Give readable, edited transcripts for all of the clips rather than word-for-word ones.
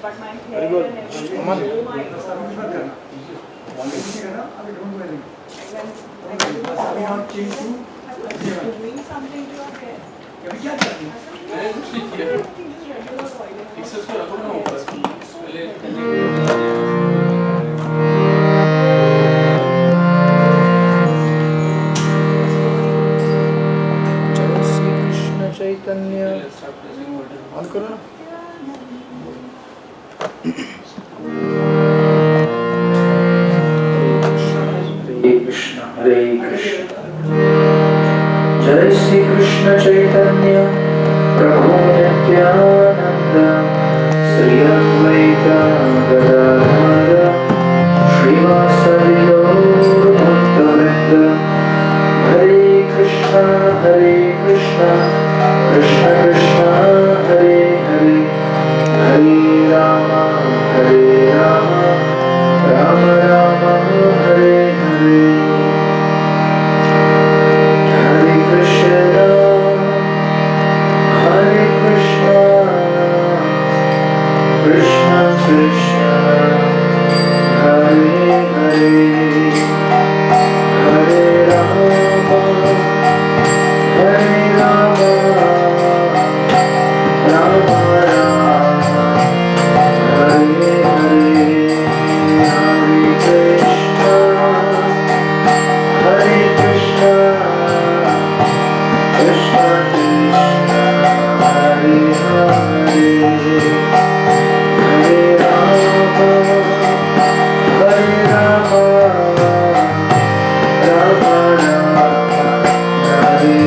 Very good. Aman. जय Shri Krishna Chaitanya on करो ना Hare Krishna Jai Shri Krishna Chaitanya Prabhu Nityananda Sri Advaita Gadadhara Srivasadi Gaur Bhakta Hare Krishna Krishna Krishna Hare Hare Hare Rama Rama Rama Hare Hare Hare Krishna Krishna Krishna Hare Hare Hare Rama Rama Rama Hare Hare Hare Krishna Krishna Krishna Hare Hare Hare Rama Rama Rama Hare Hare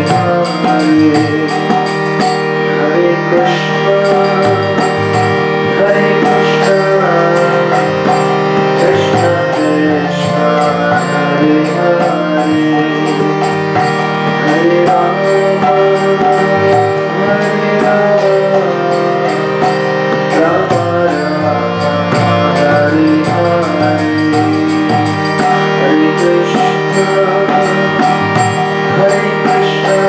Hare Krishna Krishna Krishna Hare Hare Hare Rama Rama Rama Hare Hare Hare Krishna Krishna Krishna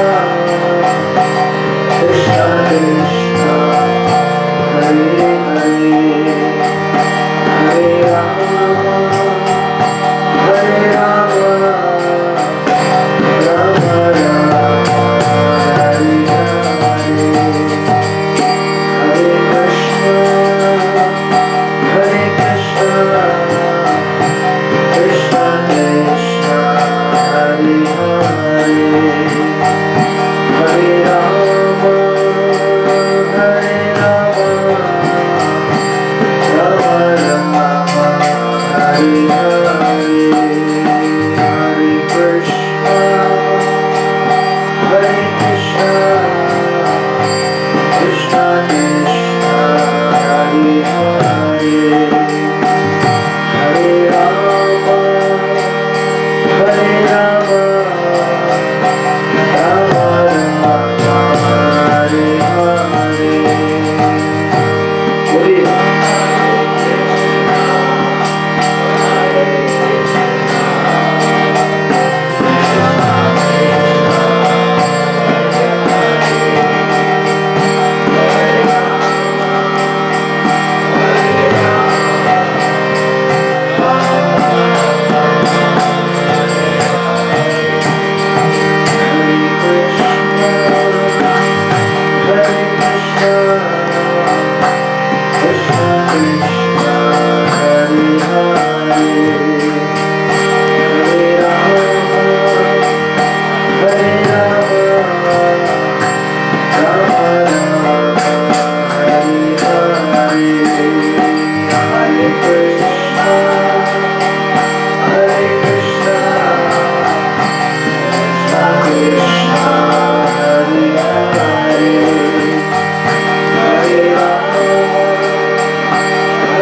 Hare Hare Hare Rama Rama Rama Hare Hare Hare Krishna Krishna Krishna Hare Hare Hare Rama Rama Rama Hare Hare Hare Krishna Krishna Krishna Hare Hare Hare Rama Rama Rama Hare Hare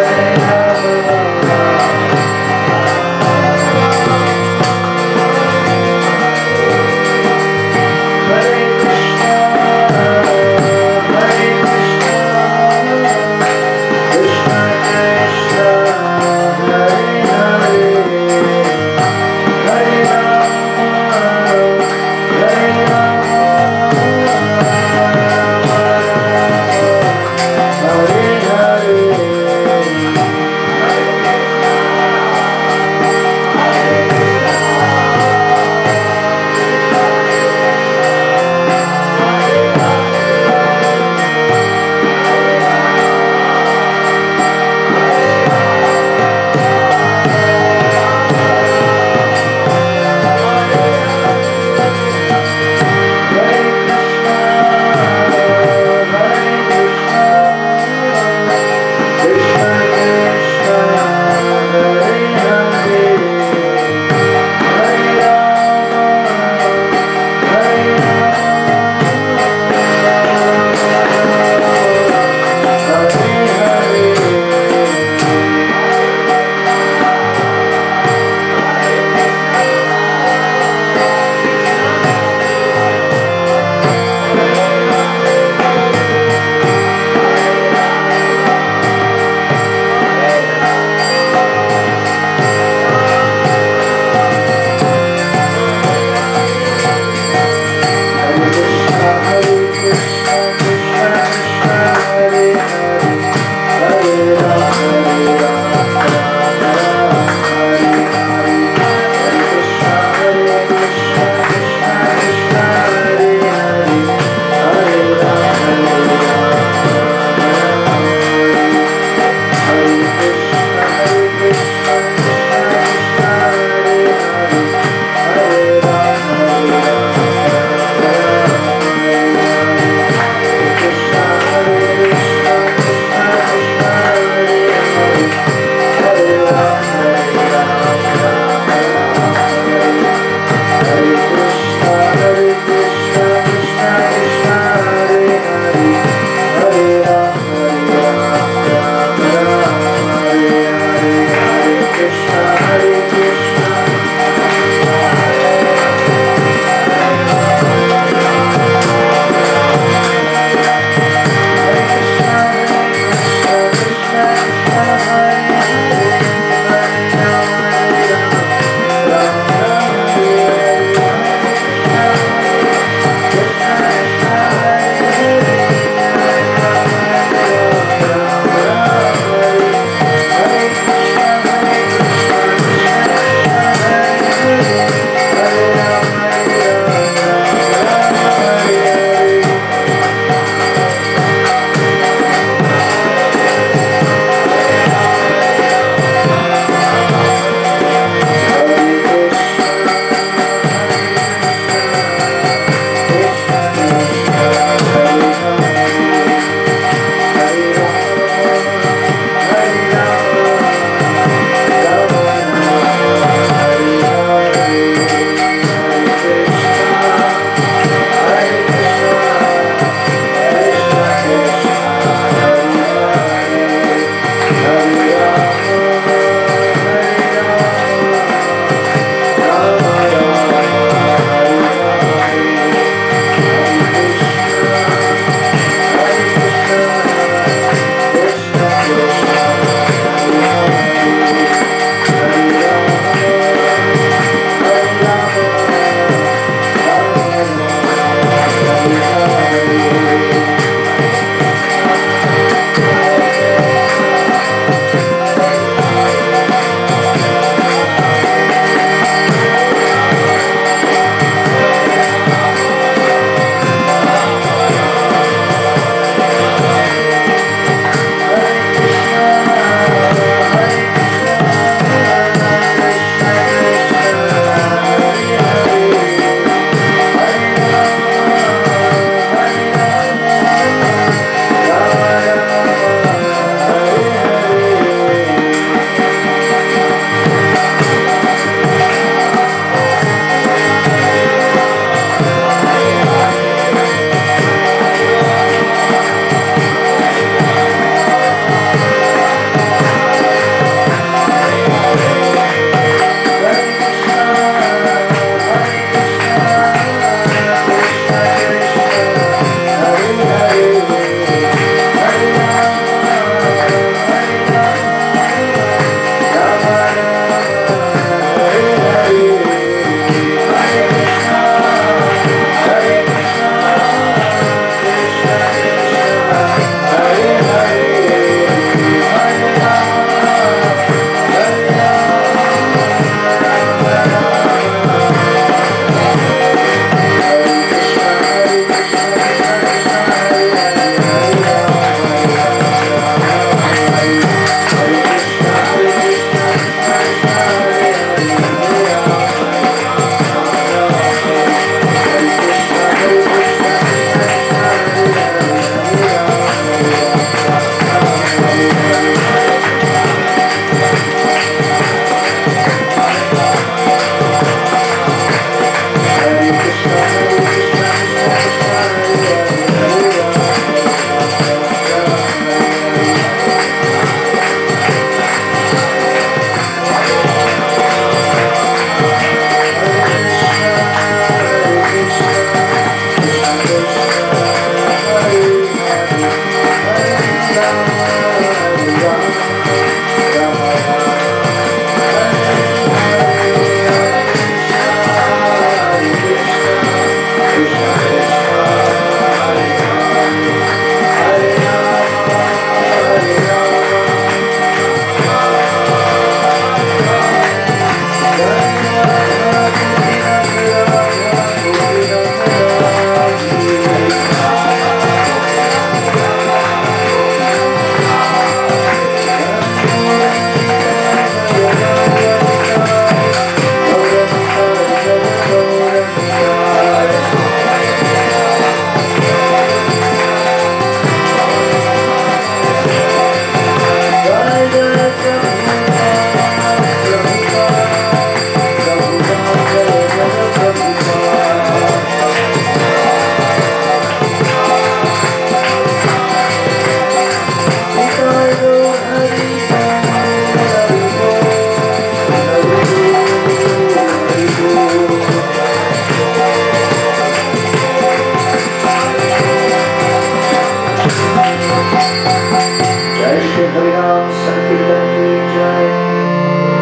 हरिनाम संकीर्तन की जय।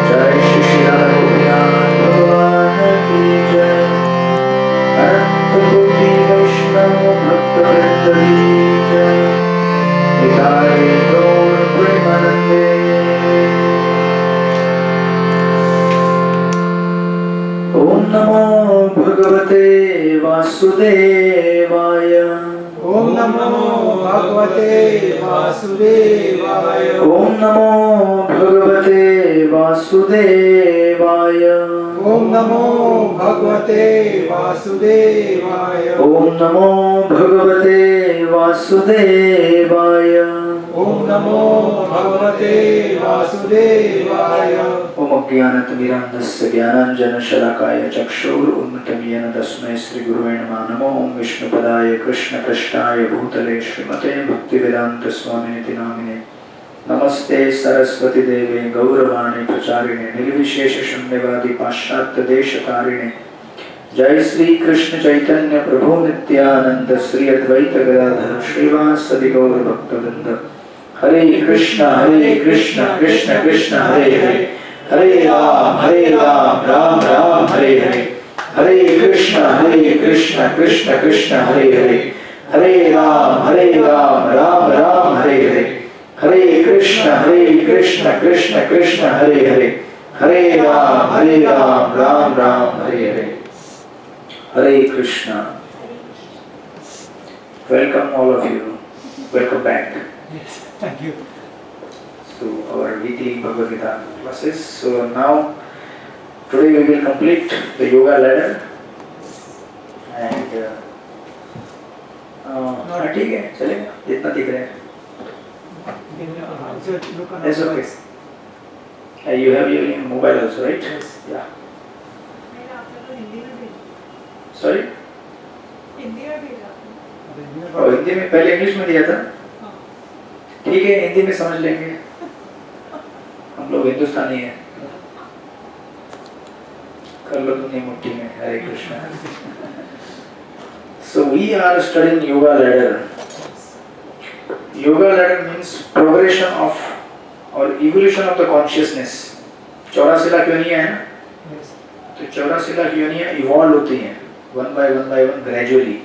जय श्री श्री राधा गोपिनाथ भगवान की जय। अनंत कोटि वैष्णव भक्तवृंद की जय। निताय गौर प्रेमानंदे। ओम नमो भगवते वासुदेवाय। ओम नमो भगवते वासुदेवाय। ओम नमो भगवते वासुदेवाय। ओम नमो भगवते वासुदेवाय। ओम नमो भगवते वासुदेवाय। ओम नमो भगवते वासुदेवाय। ओम अज्ञानतिमिरान्धस्य ज्ञानाञ्जनशलाकाय चक्षुरुन्मिलितं येन तस्मै श्रीगुरुवे नमः। नमो विष्णुपदाय कृष्णपृष्ठाय भूतले श्रीमते भक्तिवेदान्तस्वामिनिति नामिने। नमस्ते सरस्वती देवे गौरवाणी प्रचारिणे निर्विशेष शून्यवादी पाश्चात्य देशकारिणे। जय श्री कृष्ण चैतन्य प्रभु नित्यानंद श्री अद्वैत गदाधर श्रीवासदि गौर भक्तवृंद। हरे कृष्ण कृष्ण कृष्ण हरे हरे, हरे राम राम राम हरे हरे। हरे कृष्ण कृष्ण कृष्ण हरे हरे, हरे राम राम राम हरे हरे। हरे कृष्ण कृष्ण कृष्ण हरे हरे, हरे राम राम राम हरे हरे। हरे Krishna. Welcome all of you. Welcome back. Yes, thank you. To our weekly Bhagavad Gita classes. So now, today we will complete the yoga ladder. And ठीक है, चलेगा, जितना दिख रहा है. That's okay. You have your mobile also, right? Yes. Yeah. Sorry? और हिंदी में पहले इंग्लिश में दिया था. ठीक है, हिंदी में समझ लेंगे. हम लोग हिंदुस्तानी हैं. कर लो दुनिया मुट्ठी में. हरे Krishna. So we are studying yoga ladder. Yoga ladder means progression of or evolution of the consciousness. 84 lakh योनियां हैं ना. तो 84 लाख योनियां इवॉल्व होती हैं one by one gradually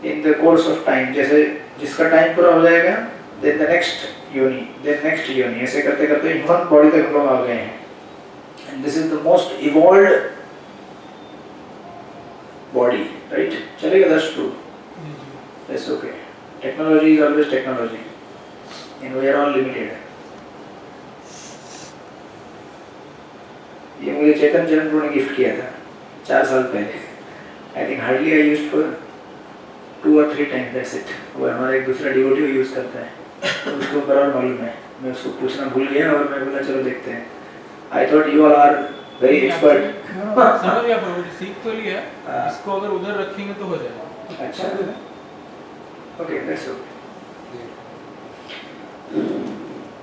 in the course of time. जैसे जिसका टाइम पूरा हो जाएगा then the next yoni ऐसे करते करते ह्यूमन बॉडी तक हम लोग आ गए हैं. And this is the most evolved body, right? चलेगा, that's true. That's okay. Technology is always technology and we are all limited. ये मुझे चेतन चरण प्रभु ने गिफ्ट किया था 4 साल पहले. I think hardly I used for 2 or 3 times. That's it. वो हमारा एक दूसरा डिवोटी यूज करता है. तो उसको बराबर मालूम है. मैं उसको पूछना भूल गया और मैं बोला चलो देखते हैं. I thought you all are very expert. समझ गया प्रभु जी, सीख तो लिया. इसको अगर उधर रखेंगे तो हो जाएगा. अच्छा. Okay, that's okay.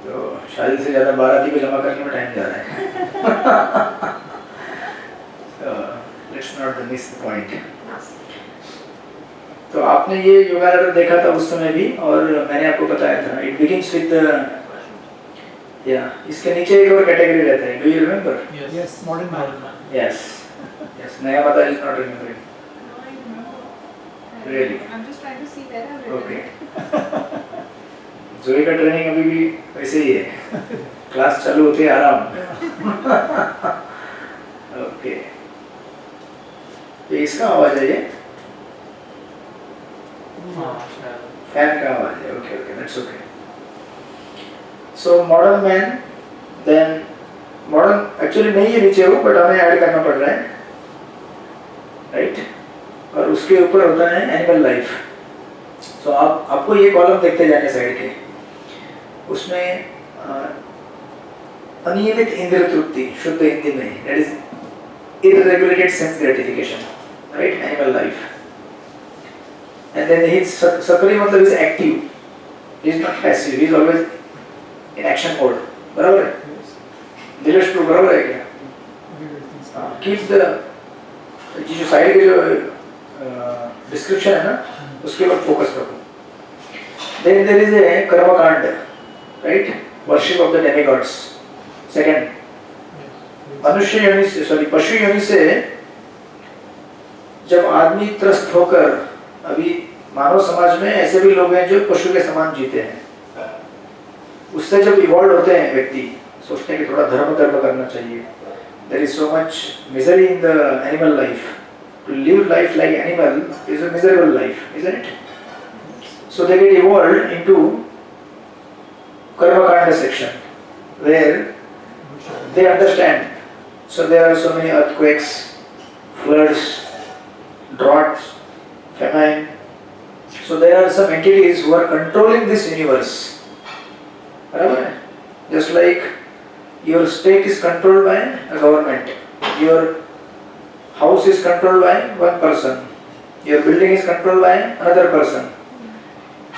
तो शादी से ज़्यादा बाराती को जमा करने में टाइम जा रहा है. Let's not miss the point. तो आपने ये योगा लेटर देखा था उस समय भी और मैंने आपको बताया था. It begins with इसके नीचे एक और कैटेगरी रहता है. Do you remember? Yes, modern man. Yes. नया माता is not remembering. Really? I'm just trying to see where I've written Okay. it. जोई का ट्रेनिंग अभी भी वैसे ही है. क्लास चालू होती है आराम. ओके. ये इसका आवाज है, ये फैन का आवाज है. Okay okay, that's okay. So modern man, then modern actually नहीं है नीचे वो, बट हमें ऐड करना पड़ रहा है, राइट? और उसके ऊपर होता है एनिमल लाइफ. सो आपको ये कॉलम देखते जाने साइड के, उसमें अनियमित इंद्रिय तृप्ति, शुद्ध हिंदी में that is irregulated sense gratification, right? Animal life. And then he सक्रिय मतलब is active, he is not passive, he is always in action mode. बराबर है? दिलेश टू बराबर है क्या? कीप द जो साइड के जो डिस्क्रिप्शन है ना, उसके ऊपर फोकस रखो. Then there is a karma kanda, right? Worship of the demigods. Second, मनुष्य योनि से सॉरी पशु योनि से जब आदमी त्रस्त होकर, अभी मानव समाज में ऐसे भी लोग हैं जो पशु के समान जीते हैं, उससे जब इवॉल्व होते हैं व्यक्ति, सोचते हैं कि थोड़ा धर्म कर्म करना चाहिए. There is so much misery in the animal life. To live life like animal is a miserable life, isn't it? So they get evolved into karma kanda section, where they understand. So there are so many earthquakes, floods, droughts, famine. So there are some entities who are controlling this universe. Right? Just like your state is controlled by a government, your house is controlled by one person, your building is controlled by another person.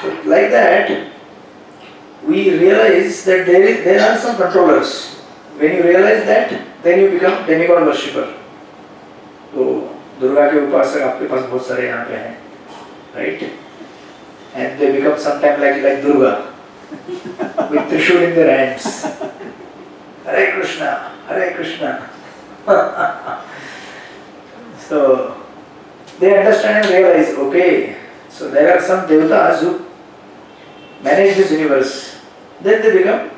So like that, we realize that there are some controllers. When you realize that, then you become demigod worshipper. तो दुर्गा के उपासक आपके पास बहुत सारे यहाँ पे हैं, right? And they become sometime like Durga, with Trishul in their hands. Hare Krishna, Hare Krishna. So they understand and realize, okay, so there are some devatas who manage this universe. Then they become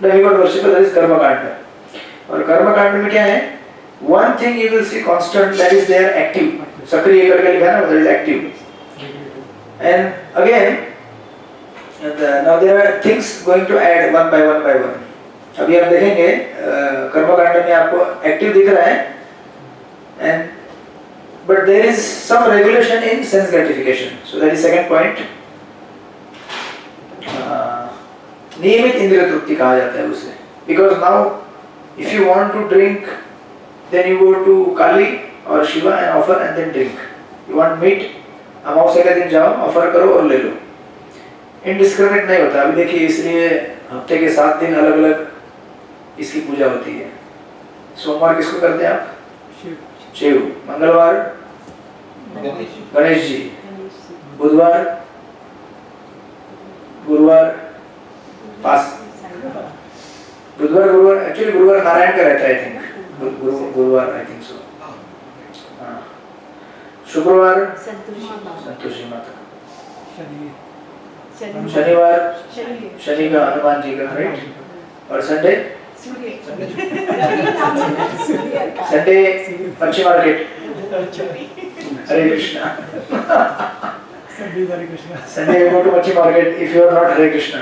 demigod worshipper. That is karma kanda. और कर्म कांड में क्या है? One thing you will see constant, that is they are active. सक्रिय करके लिखा है ना, that is active. And again, now there are things going to add one by one by one. अभी आप देखेंगे कर्म कांड में आपको एक्टिव दिख रहा है, and but there is some regulation in sense gratification. So that is second point. नियमित इंद्रिय तृप्ति कहा जाता है उसे. Because now if you want to drink, then you go to Kali or Shiva and offer and then drink. You want meat, अमावस्या के दिन जाओ, offer करो और ले लो. Indiscriminate नहीं होता. अभी देखिए, इसलिए हफ्ते के 7 दिन अलग अलग इसकी पूजा होती है. सोमवार किसको करते हैं आप? शिव. मंगलवार गणेश जी. बुधवार गुरुवार पास बुधवार एक्चुअली गुरुवार नारायण का रहता है, आई थिंक गुरुवार, आई थिंक सो. शुक्रवार संतोषी माता. शनिवार शनि का, हनुमान जी का, राइट. और संडे संडे मच्छी market. Hare Krishna. Sunday you go to Machi market if you are not Hare Krishna.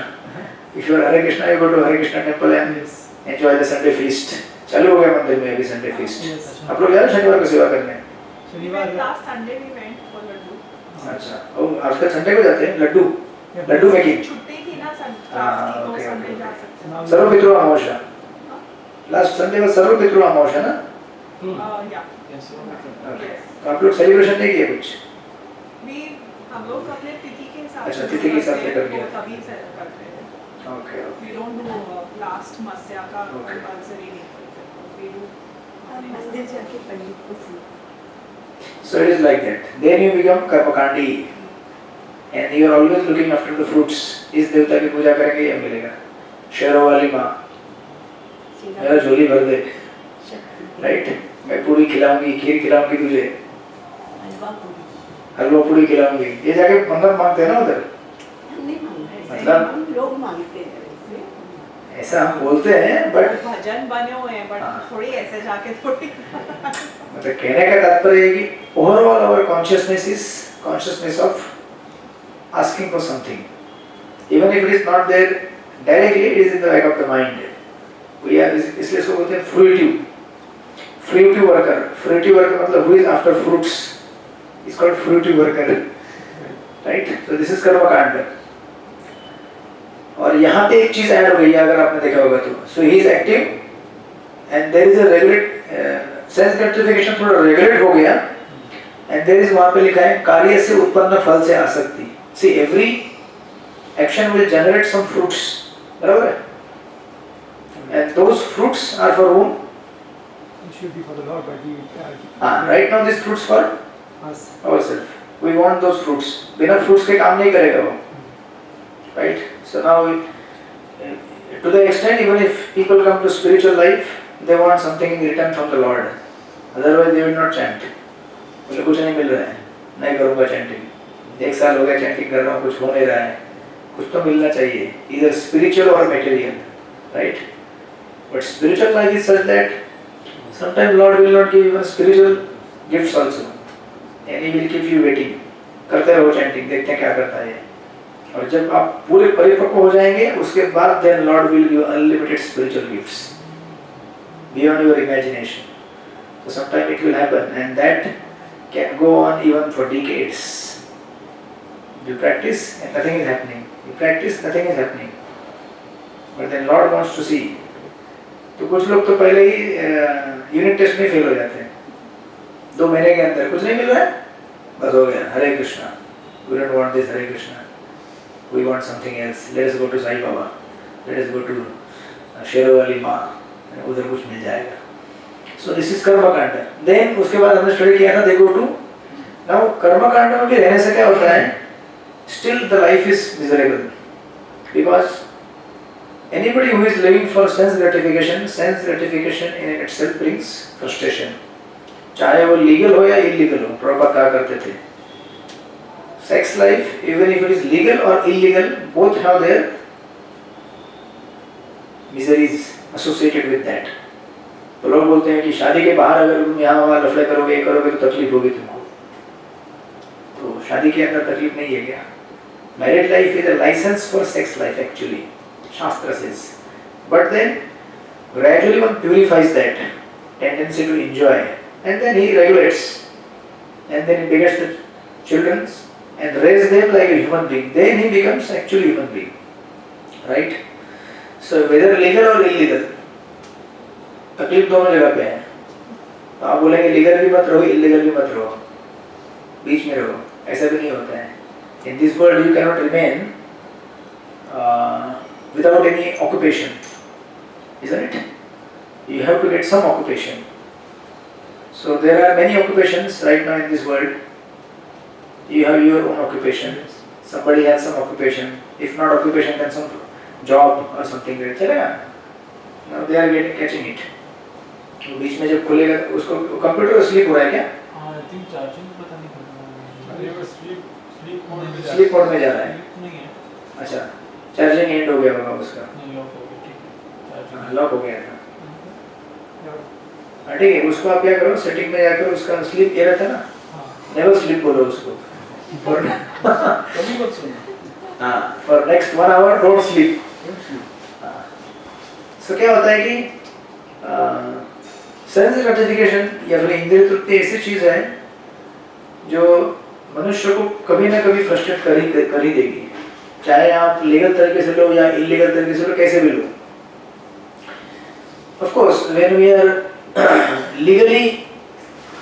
If you are Hare Krishna, you go to Hare Krishna temple and enjoy the Sunday feast. चालू हो गया मंदिर में अभी Sunday feast. आप लोग जाए शनिवार को सेवा करने? शनिवार last Sunday we went for laddu. अच्छा, और आजकल संडे को जाते हैं लड्डू. लड्डू मेकिंग. छुट्टी थी ना संडे, तो संडे जा सकते हैं. सर्व पितृ अमावस्या. लास्ट संडे को सर्व पितृ अमावस्या ना? या. तो आप लोग सेलिब्रेशन नहीं किए कुछ? हम लोग अपने तिथि के हिसाब से, अच्छा तिथि के हिसाब से करके तभी करते हैं. Okay. We don't do last मस्या का कंपल्सरी नहीं करते. We do मंदिर जाके पंडित को पूछो. So it is like that. Then you become कर्मकांडी, and you are always looking after the fruits. इस देवता की पूजा करेंगे ये मिलेगा. शेरों वाली माँ, मेरा झोली भर दे, राइट. मैं पूरी खिलाऊंगी, खीर खिलाऊंगी तुझे, हलवा पूरी खिलाऊंगी. ये जाके मंगल मांगते हैं ना उधर. मतलब लोग मांगते हैं ऐसा हम बोलते हैं, बट भजन बने हुए हैं, बट थोड़ी ऐसे जाके थोड़ी. मतलब कहने का तात्पर्य है कि overall our consciousness is consciousness of asking for something, even if it is not there directly, it is in the back of the mind. We are, इसलिए इसको बोलते हैं fruitive worker. Fruitive worker मतलब who is after fruits is called fruitive worker, right? So this is कर्म कांड. और यहाँ पे एक चीज ऐड हो गई है, अगर आपने देखा होगा तो. So he is active and there is a regulate sense gratification, थोड़ा रेगुलेट हो गया, and there is वहाँ पे लिखा है कार्य से उत्पन्न फल से आसक्ति. See, every action will generate some fruits, बराबर है? And those fruits are for whom? It should be for the Lord, but we Right now these fruits for us. ourselves. We want those fruits. बिना fruits के काम नहीं करेगा वो. right? So now, to the extent even if people come to spiritual life, they want something in return from the Lord. Otherwise, they will not chant. मुझे कुछ नहीं मिल रहा है, नहीं करूँगा चैंटिंग। 1 साल हो गया चैंटिंग कर रहा हूँ, कुछ हो नहीं रहा है, कुछ तो मिलना चाहिए, either spiritual or material, right? But spiritual life is such that sometimes Lord will not give even spiritual gifts also, and He will keep you waiting. करते रहो चैंटिंग, देखते हैं क्या करता है। और जब आप पूरे परिपक्व हो जाएंगे, उसके बाद then Lord will give unlimited spiritual gifts beyond your imagination. So sometimes it will happen, and that can go on even for decades. You practice and nothing is happening. You practice, nothing is happening. But then Lord wants to see. तो कुछ लोग तो पहले ही unit test में fail हो जाते हैं, 2 महीने के अंदर कुछ नहीं मिल रहा है, बस हो गया, हरे Krishna, we don't want this, Hare Krishna, we want something else, let us go to Sai Baba, let us go to Sherawali माँ, उधर कुछ मिल जाएगा। So this is कर्म कांड। Then उसके बाद हमने स्टडी किया था, they go to, now कर्म कांड में भी रहने से क्या होता है, still the life is miserable, because anybody who is living for sense gratification in itself brings frustration. चाहे वो लीगल हो या इलीगल हो, प्रभुपाद कहा करते थे, sex life, even if it is legal or illegal, both have their miseries associated with that. तो लोग बोलते हैं कि शादी के बाहर अगर तुम यहाँ वहाँ लफड़े करोगे, करोगे तो तकलीफ होगी तुमको, तो शादी के अंदर तकलीफ नहीं है क्या? Married life is a license for sex life actually. Shastra says, but then gradually one purifies that tendency to enjoy, and then he regulates, and then he begets the children and raises them like a human being. Then he becomes actually human being, right? So whether legal or illegal, तकलीफ दोनों जगह पे है। तो आप बोलेंगे legal भी मत रहो, इलीगल भी मत रहो, बीच में रहो, ऐसा भी नहीं होता है। In this world you cannot remain without any occupation, isn't it? You have to get some occupation. So there are many occupations right now in this world. You have your own occupation. Somebody has some occupation. If not occupation, then some job or something like that. Now they are catching it. तो बीच में जब खुलेगा उसको computer sleep हो रहा है क्या? हाँ, I think charging पता नहीं करना है। स्लीप मोड में जा रहा है। नहीं है। अच्छा, चार्जिंग एंड हो गया होगा उसका। नहीं, लॉक हो गया, ठीक है। लॉक हो गया था। हाँ ठीक है, उसको आप क्या करो, सेटिंग में जाकर उसका स्लीप ये रहता है ना, नेवर स्लीप बोलो उसको। कभी मत सुनो। हाँ, for next 1 hour don't sleep. So क्या होता है कि सेंस ग्रेटिफिकेशन या फिर इंद्रिय तृप्ति ऐसी चीज है जो मनुष्य को कभी ना कभी फ्रस्ट्रेट कर ही देगी, चाहे आप लीगल तरीके से लो या इलीगल तरीके से लो, कैसे भी लो। Of course, when we are legally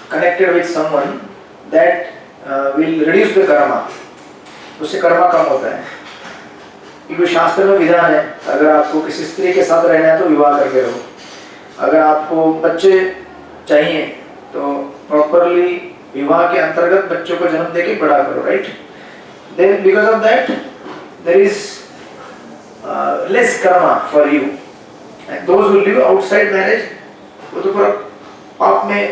connected with someone, that will reduce the karma. उससे कर्मा कम होता है, क्योंकि शास्त्र में विधान है, अगर आपको किसी स्त्री के साथ रहना है तो विवाह करके रहो, अगर आपको बच्चे चाहिए तो प्रॉपरली विवाह के अंतर्गत बच्चों को जन्म देके बड़ा करो, right? Then because of that there is less karma for you, and those who live outside marriage वो तो पूरा पाप में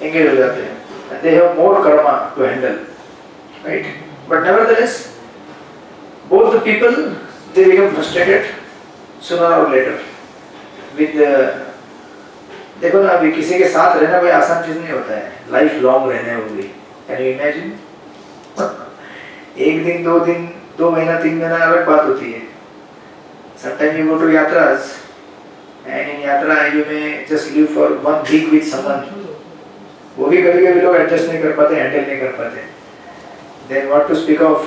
engage हो जाते हैं, and they have more karma to handle, right? But nevertheless both the people they become frustrated sooner or later with देखो ना, अभी किसी के साथ रहना कोई आसान चीज नहीं होता है, लाइफ लॉन्ग रहने होगी। Can you imagine? 1 दिन 2 दिन 2 महीना 3 महीना अलग बात होती है। Sometime you go to yatras and in yatra you may just live for 1 week with someone, वो भी कभी-कभी लोग एडजस्ट नहीं कर पाते, हैंडल नहीं कर पाते। Then what to speak of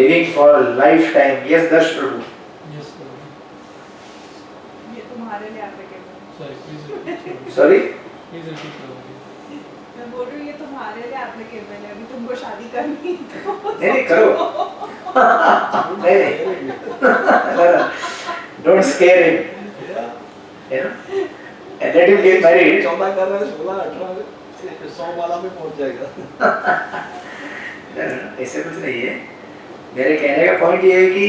living for life time? Yes Darsh Prabhu, ये तुम्हारे लिए एप्लीकेबल। सॉरी मैं बोल रही हूँ ये तुम्हारे लिए एप्लीकेबल है, अभी तुमको शादी करनी तो नहीं करो। नहीं, don't scare him, you know, and let him get married. 14 कर रहे हैं, 16 18 100 वाला में पहुंच जाएगा। ऐसे कुछ नहीं है। मेरे कहने का पॉइंट ये है कि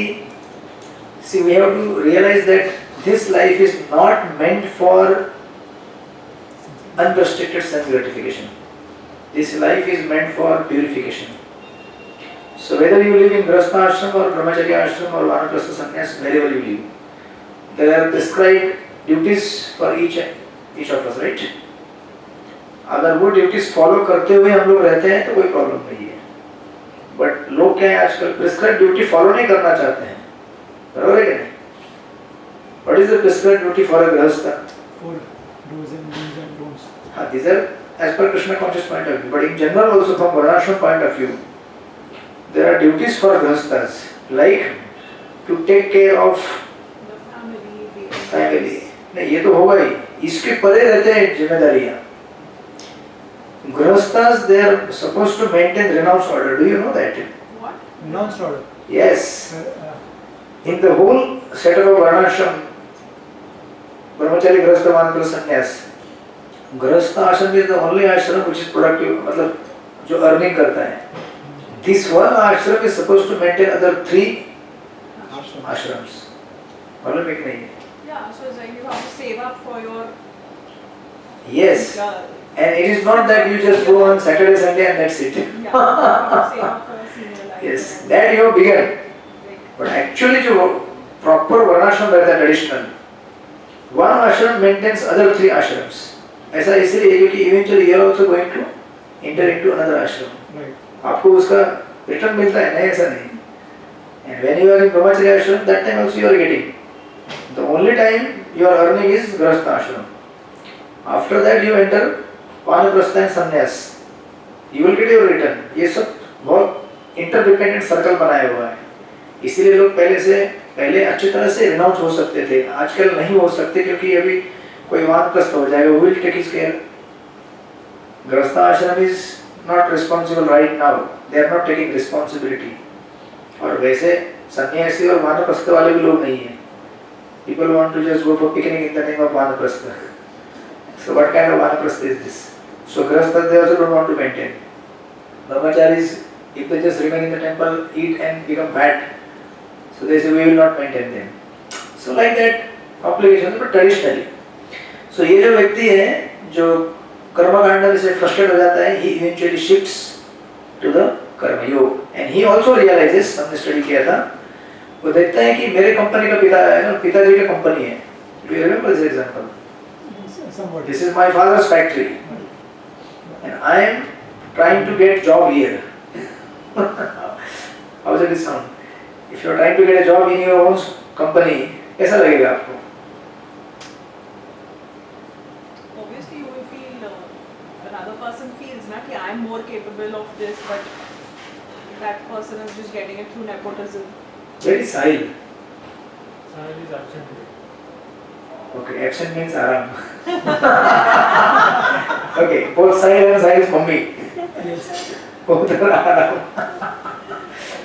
See, we have to realize that this life is not meant for unrestricted sense gratification. This life is meant for purification. So whether you live in Grahastha ashram or Brahmacharya ashram or Vanaprastha sannyas, wherever you live, there are prescribed duties for each of us, right? अगर वो duties follow करते हुए हम लोग रहते हैं तो कोई प्रॉब्लम नहीं है, बट लोग क्या है आजकल प्रिस्क्राइब ड्यूटी फॉलो नहीं करना चाहते हैं, बराबर है कि नहीं? What is the prescribed duty for a grahastha? Do's and don'ts. These are as per Krishna conscious point of view, but in general also from Varnashram point of view, there are duties for grahasthas, like to take care of the family. नहीं ये तो होगा ही, इसके परे रहते हैं जिम्मेदारियां. Grahasthas, they are supposed to maintain renounced order. Do you know that? What? Renounced order. Yes. In the whole setup of Varnashram, Brahmachari, Grahastha, Vanaprastha, Sannyas, Grahastha ashram is the only ashram which is productive, मतलब जो earning करता है. This one ashram is supposed to maintain other 3 ashrams. मालूम है कि नहीं? Yeah, so it's like you have to save up for your Yes. And it is not that you just go on Saturday, Sunday and that's it. Yeah, you have to save up for a senior life. Yes, that you have begun. But actually जो proper Varnashram रहता है traditional, one ashram maintains other 3 ashrams. ऐसा इसलिए क्योंकि eventually you are also going to enter into another ashram. Right. आपको उसका return मिलता है, नहीं ऐसा नहीं. And when you are in Brahmacharya ashram, that time also you are getting. The only time you are earning is Grahastha ashram. After that you enter Vanaprastha and Sannyas. You will get your return. ये सब बहुत interdependent circle बनाया हुआ है. इसीलिए लोग पहले अच्छी तरह से रिनाउंस हो सकते थे, आजकल नहीं हो सकते क्योंकि अभी कोई वानप्रस्थ हो जाएगा, who will take his care? Grahastha ashram is not responsible right now. They are not taking responsibility. और वैसे सन्यासी और वानप्रस्थ वाले भी लोग नहीं हैं. People want to just go for picnic in the name of Vanaprastha. So what kind of Vanaprastha is this? So Grahasthas they also don't want to maintain. Brahmacharis, if they just remain in the temple, eat and become fat, so they say we will not maintain them. So like that complications, but traditionally. So ये जो व्यक्ति है जो कर्मकांड से frustrate हो जाता है, he eventually shifts to the कर्म योग, and he also realizes, हमने स्टडी किया था, वो देखता है कि मेरे कंपनी का पिता है ना, पिताजी का कंपनी है. Do you remember this example? Somewhat. This is my father's factory, and I am trying to get job here. How does it sound? If you are trying to get a job in your own company, कैसा लगेगा आपको? Obviously, you will feel another person feels na कि I am more capable of this, but that person is just getting it through nepotism. Where is Sahil? Sahil is absent. Okay, absent means आराम. Okay, both Sahil and Sahil's mummy. Yes. बहुत आराम.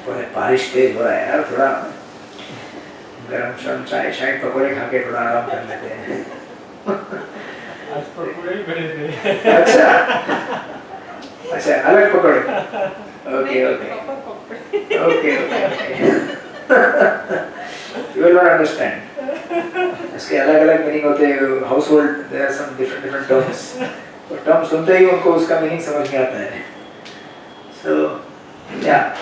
थोड़ा बारिश तेज हो रहा है यार, थोड़ा गरम शरम चाय शायद पकौड़े खा के थोड़ा आराम कर लेते हैं. आज पकौड़े ही बने थे. अच्छा अलग पकौड़े. Okay. Okay. You will not understand. इसके अलग अलग मीनिंग होते हैं. Household, there are some different terms. तो टर्म सुनते ही उनको उसका मीनिंग समझ में आता है.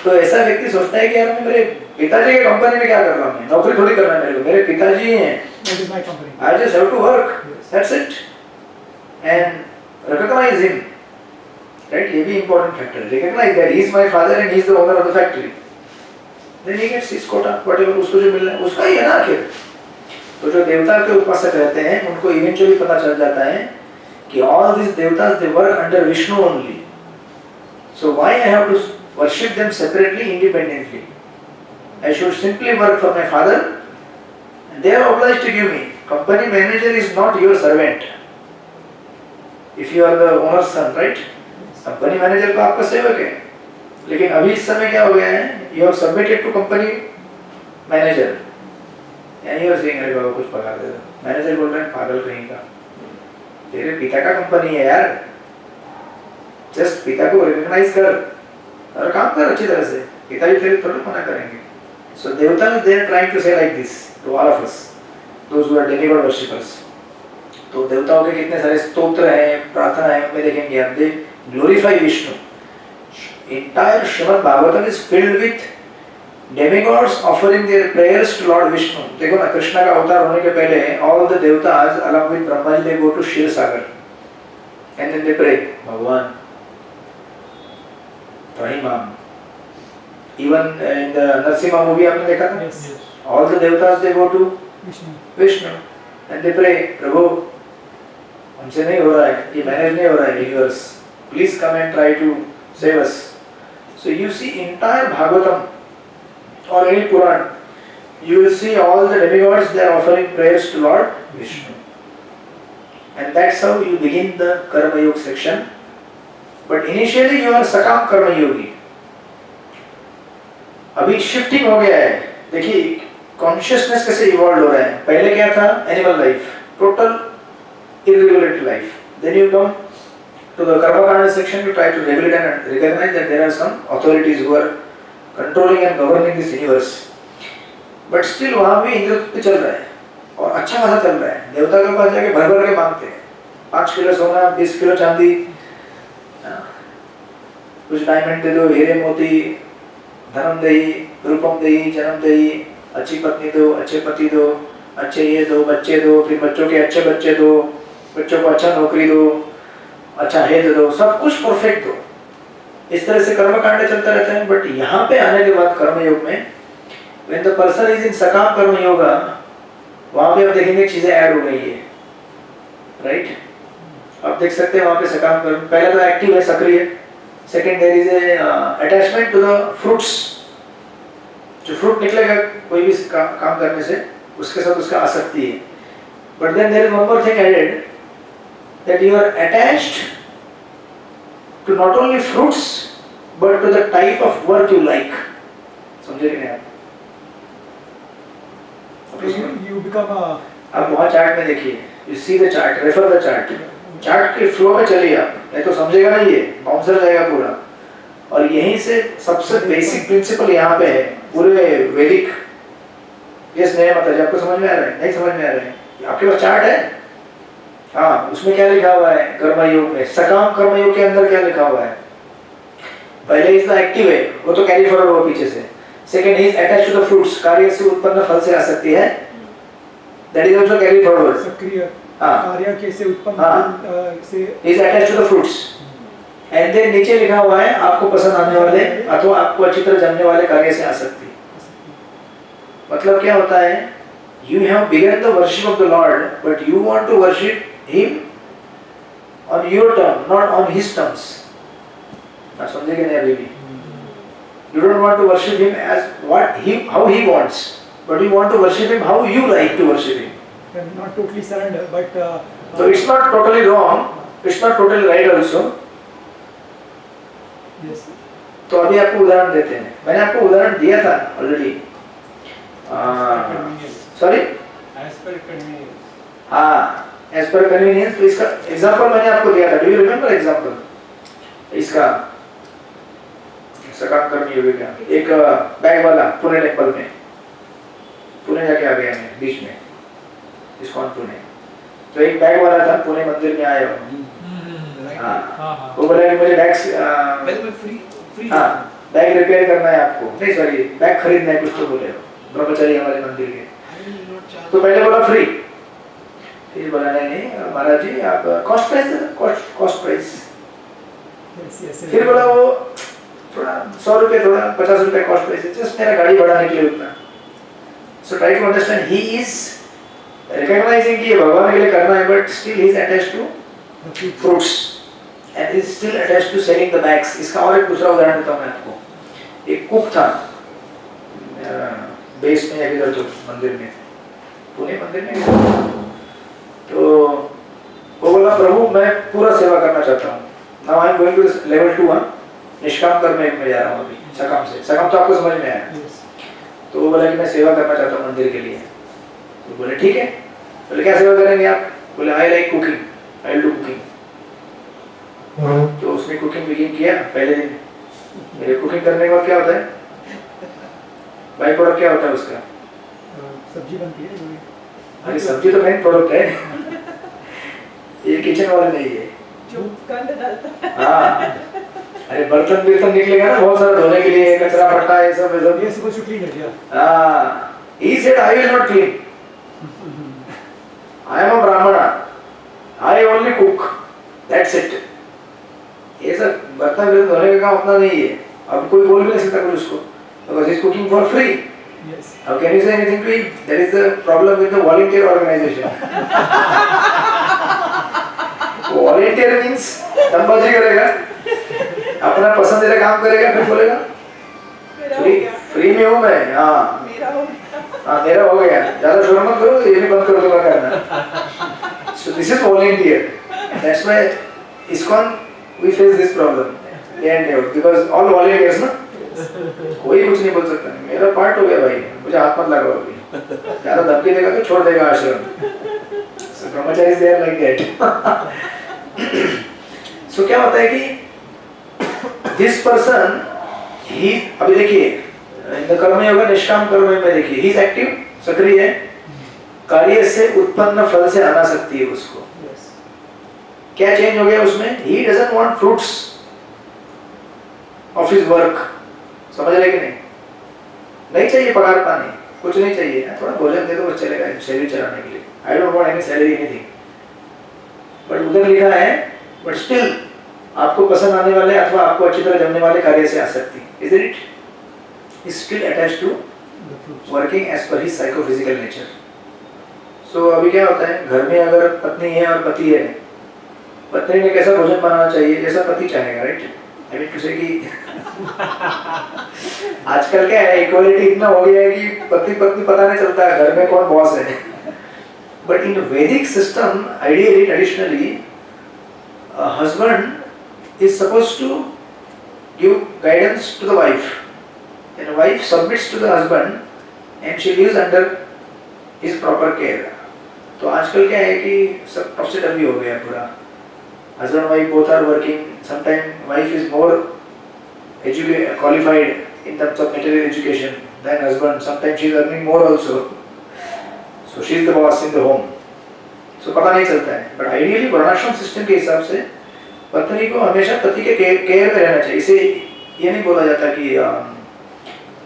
तो ऐसा व्यक्ति सोचता है कि यार मैं मेरे पिताजी के कंपनी में क्या कर रहा हूँ, नौकरी थोड़ी करना है मेरे पिताजी हैं. That is my company. I just have to work. That's it. And recognize him. Right? ये भी important factor. Recognize that he is my father and he is the owner of the factory. Then he gets his quota, whatever उसको जो मिलना है उसका ही है ना आखिर. तो जो देवता के उपासक रहते हैं उनको eventually पता चल जाता है कि all these devatas they work under Vishnu only. So why I have to worship them separately, independently? I should simply work for my father and they are obliged to give me. Company manager is not your servant. If you are the owner's son, right? Company manager तो आपका सेवक है, लेकिन अभी इस समय क्या हो गया है, you have submitted to company manager. यानी वो सेइंग अरे बाबा कुछ पगार दे दो. मैनेजर बोल रहे हैं पागल कहीं का, तेरे पिता का कंपनी है यार, जस्ट पिता को रिकॉग्नाइज कर और काम कर अच्छी तरह से. पिताजी तेरे थोड़ा मना करेंगे. So devatas they are trying to say like this to all of us, those who are demigod worshippers. तो देवताओं के कितने सारे स्तोत्र हैं, प्रार्थना है, उनमें देखेंगे आप, they glorify Vishnu. Entire Srimad Bhagavatam is filled with demigods offering their prayers to Lord Vishnu. देखो ना, कृष्णा का अवतार होने के पहले all the devatas along with Brahma ji they go to Shir Sagar and then they pray, Bhagwan, Rahimam. Even in the Narsimha movie आपने देखा था? Yes. All the devatas they go to Vishnu. Vishnu and they pray, प्रभु हमसे नहीं हो रहा है, ये manage नहीं हो रहा है universe, please come and try to save us. So you see entire Bhagavatam or any Puran, you will see all the demigods they are offering prayers to Lord Vishnu, and that's how you begin the Karma Yoga section. But initially you are Sakam Karma Yogi. अभी shifting हो गया है. देखिए consciousness कैसे evolve हो रहा है. पहले क्या था? Animal life, total irregulated life. Then you come to the Karma Kanda section, you try to regulate and recognize that there are some authorities who are controlling and governing this universe. But still वहाँ भी इंद्रत्व चल रहा है और अच्छा खासा चल रहा है. देवता के पास जाके भर भर के मांगते हैं, 5 किलो सोना, 20 किलो चांदी, कुछ डायमंड दे दो, हीरे मोती, धनम देही, रूपम देही, जन्म देही, अच्छी पत्नी दो, अच्छे पति दो, अच्छे ये दो, बच्चे दो, फिर बच्चों के अच्छे बच्चे दो, बच्चों को अच्छा नौकरी दो, अच्छा हेल्थ दो, सब कुछ परफेक्ट दो. इस तरह से कर्म कांड चलता रहता है. बट यहाँ पे आने के बाद कर्म योग में when the person is in सकम कर्म योगा, वहाँ पे आप देखेंगे चीजें ऐड हो गई है, राइट? आप देख सकते हैं वहाँ पे सकम कर्म पहले तो एक्टिव है, सक्रिय. Second there is a attachment to the fruits. जो फ्रूट निकलेगा कोई भी काम करने से, उसके साथ उसका आसक्ति है. But then there is one more thing added, that you are attached to not only fruits but to the type of work you like. समझे कि नहीं आप? You become a. आप वहाँ चार्ट में देखिए, you see the chart, refer the chart. Chart के flow में चलिए आप, नहीं तो समझेगा नहीं, ये बाउंसर जाएगा पूरा. और यहीं से सबसे बेसिक प्रिंसिपल यहाँ पे है पूरे वैदिक. ये स्नेह माता जी आपको समझ में आ रहा है? नहीं समझ में आ रहा है? आपके पास चार्ट है? हाँ, उसमें क्या लिखा हुआ है कर्मयोग में? सकाम कर्मयोग के अंदर क्या लिखा हुआ है? पहले इज द एक्टिव है, वो तो कैरी फॉरवर्ड हुआ पीछे से. Second is attached to the fruits, कार्य से उत्पन्न फल से आ सकती है, that is also carry forward. सक्रिय हाँ, कार्य के से उत्पन्न से is attached to the fruits. And then नीचे लिखा हुआ है आपको पसंद आने वाले अथवा आपको अच्छी तरह जमने वाले कार्य से आ सकती. मतलब क्या होता है? You have begun the worship of the Lord, but you want to worship Him on your term, not on His terms. आप समझे कि नहीं अभी भी? You don't want to worship Him as how He wants, but you want to worship Him how you like to worship Him. not totally surrender, but So it's not totally wrong, it's not totally right also. yes. तो अभी आपको उदाहरण देते हैं. मैंने आपको उदाहरण दिया था already. Sorry? As per convenience. हाँ, as per convenience. तो इसका एग्जाम्पल मैंने आपको दिया था. Do you remember example? इसका सकाम कर्मी योगी का एक बैग वाला पुणे टेम्पल में, पुणे जाके आ गया मैं बीच में, इस्कॉन पुणे. तो एक बैग वाला था, पुणे मंदिर में आया. हाँ, वो बोला कि मुझे बैग फ्री, हाँ बैग रिपेयर करना है आपको, नहीं सॉरी बैग खरीदना है कुछ, तो बोले ब्रह्मचारी हमारे मंदिर के. तो पहले बोला फ्री, फिर बोला नहीं महाराज जी आप कॉस्ट प्राइस दे दो, कॉस्ट प्राइस. फिर बोला वो थोड़ा 100 रुपये, थोड़ा 50 रुपये कॉस्ट प्राइस है, जस्ट मेरा गाड़ी बढ़ाने के लिए उतना. So try to understand, he is recognising कि ये भगवान के लिए करना है, but still he is attached to fruits and is still attached to selling the bags. इसका और एक दूसरा उदाहरण देता हूँ मैं आपको. एक कुक था बेस में इधर तो मंदिर में, पुणे मंदिर में. तो वो बोला प्रभु मैं पूरा सेवा करना चाहता हूँ. Now I am going to level 2. निष्काम कर्म में जा रहा हूँ अभी. सकाम से, सकाम तो आपको समझ में आया. तो वो बोला कि मैं सेवा करना चाहता हूँ मंदिर के लिए. तो बोले ठीक है. बोले क्या सेवा करेंगे आप? बोले I like cooking, I will do cooking. तो उसने कुकिंग बिगिन किया पहले दिन. मेरे कुकिंग करने के बाद क्या होता है? बाई प्रोडक्ट क्या होता है उसका? सब्जी बनती है जो अरे सब्जी तो मेन प्रोडक्ट है, ये किचन वाले नहीं है। जो गंद डालता है। हाँ, अरे बर्तन निकलेगा ना बहुत सारा धोने के लिए, कचरा पट्टा ये सब ये supposed to clean it, yeah. हाँ, he said I will not clean. I am a Brahmana. I only cook. That's it. ये सब बर्तन धोने का काम अपना नहीं है। अब कोई बोल भी नहीं सकता कुछ उसको, because he is cooking for free. Yes. How can you say anything to him? That is the problem with the volunteer organization. Volunteer means दमबाजी करेगा, अपना पसंदीदा काम करेगा, फिर बोलेगा मेरा हो फ्री गया। फ्री में हूँ मैं, हाँ मेरा हो गया। हाँ मेरा हो गया, ज़्यादा शोर मत करो, ये भी बंद कर दूँगा करना। So this is volunteer. That's why ISKCON we face this problem day and day out because all volunteers ना, कोई कुछ नहीं बोल सकता, मेरा पार्ट हो गया भाई, मुझे हाथ मत लगाओ अभी, ज़्यादा धमकी देगा तो छोड़ देगा आश्रम। So brahmacharis they are like that. So क्या होता है कि this person he अभी देखिए कर्म योगा निष्काम कर्म में देखिए he is active, सक्रिय है, कार्य से उत्पन्न फल से आना सकती है उसको। Yes. क्या चेंज हो गया उसमें? He doesn't want fruits of his work. समझ रहे कि नहीं? नहीं चाहिए पगार पानी, कुछ नहीं चाहिए, थोड़ा भोजन दे दो बस चलेगा शरीर चलाने के लिए। I don't want any salary anything. But उधर लिखा है, बट स्टिल आपको पसंद आने वाले अथवा आपको अच्छी तरह जमने वाले कार्य से आ सकती है। Isn't it? Is still attached to The fruits. working as per his psychophysical nature. So अभी क्या होता है, घर में अगर पत्नी है और पति है, पत्नी ने कैसा भोजन बनाना चाहिए जैसा पति चाहेगा, राइट? आई मीन टू से कि आजकल क्या है, इक्वालिटी इतना हो गया है कि पति पत्नी पता नहीं चलता है घर में कौन बॉस है। बट इन वैदिक system ideally traditionally husband is supposed to give guidance to the wife, and a wife submits to the husband and she lives under his proper care. तो आजकल क्या है कि सब topsy turvy हो गया पूरा, husband wife both are working, sometimes wife is more qualified in terms of material education than husband, sometimes she is earning more also, so she is the boss in the home. So पता नहीं चलता है, but ideally वर्णाश्रम system के हिसाब से पत्नी को हमेशा पति के केयर में रहना चाहिए। इसे ये नहीं बोला जाता कि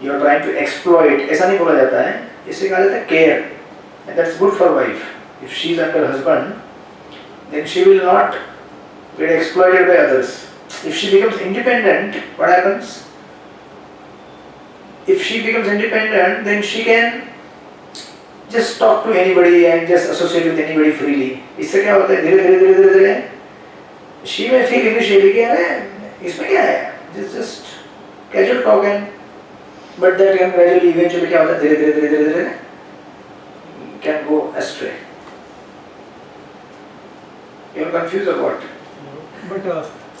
you are trying to exploit, ऐसा नहीं बोला जाता है, इसे कहा जाता है care, and that's good for wife. If she is under husband, then she will not get exploited by others. If she becomes independent, what happens? If she becomes independent, then she can just talk to anybody and just associate with anybody freely. इससे क्या होता है, धीरे-धीरे she may feel initially कि अरे इसमें क्या है, just casual talk, and but that can gradually eventually क्या होता है, धीरे-धीरे can go astray. You are confused or what? But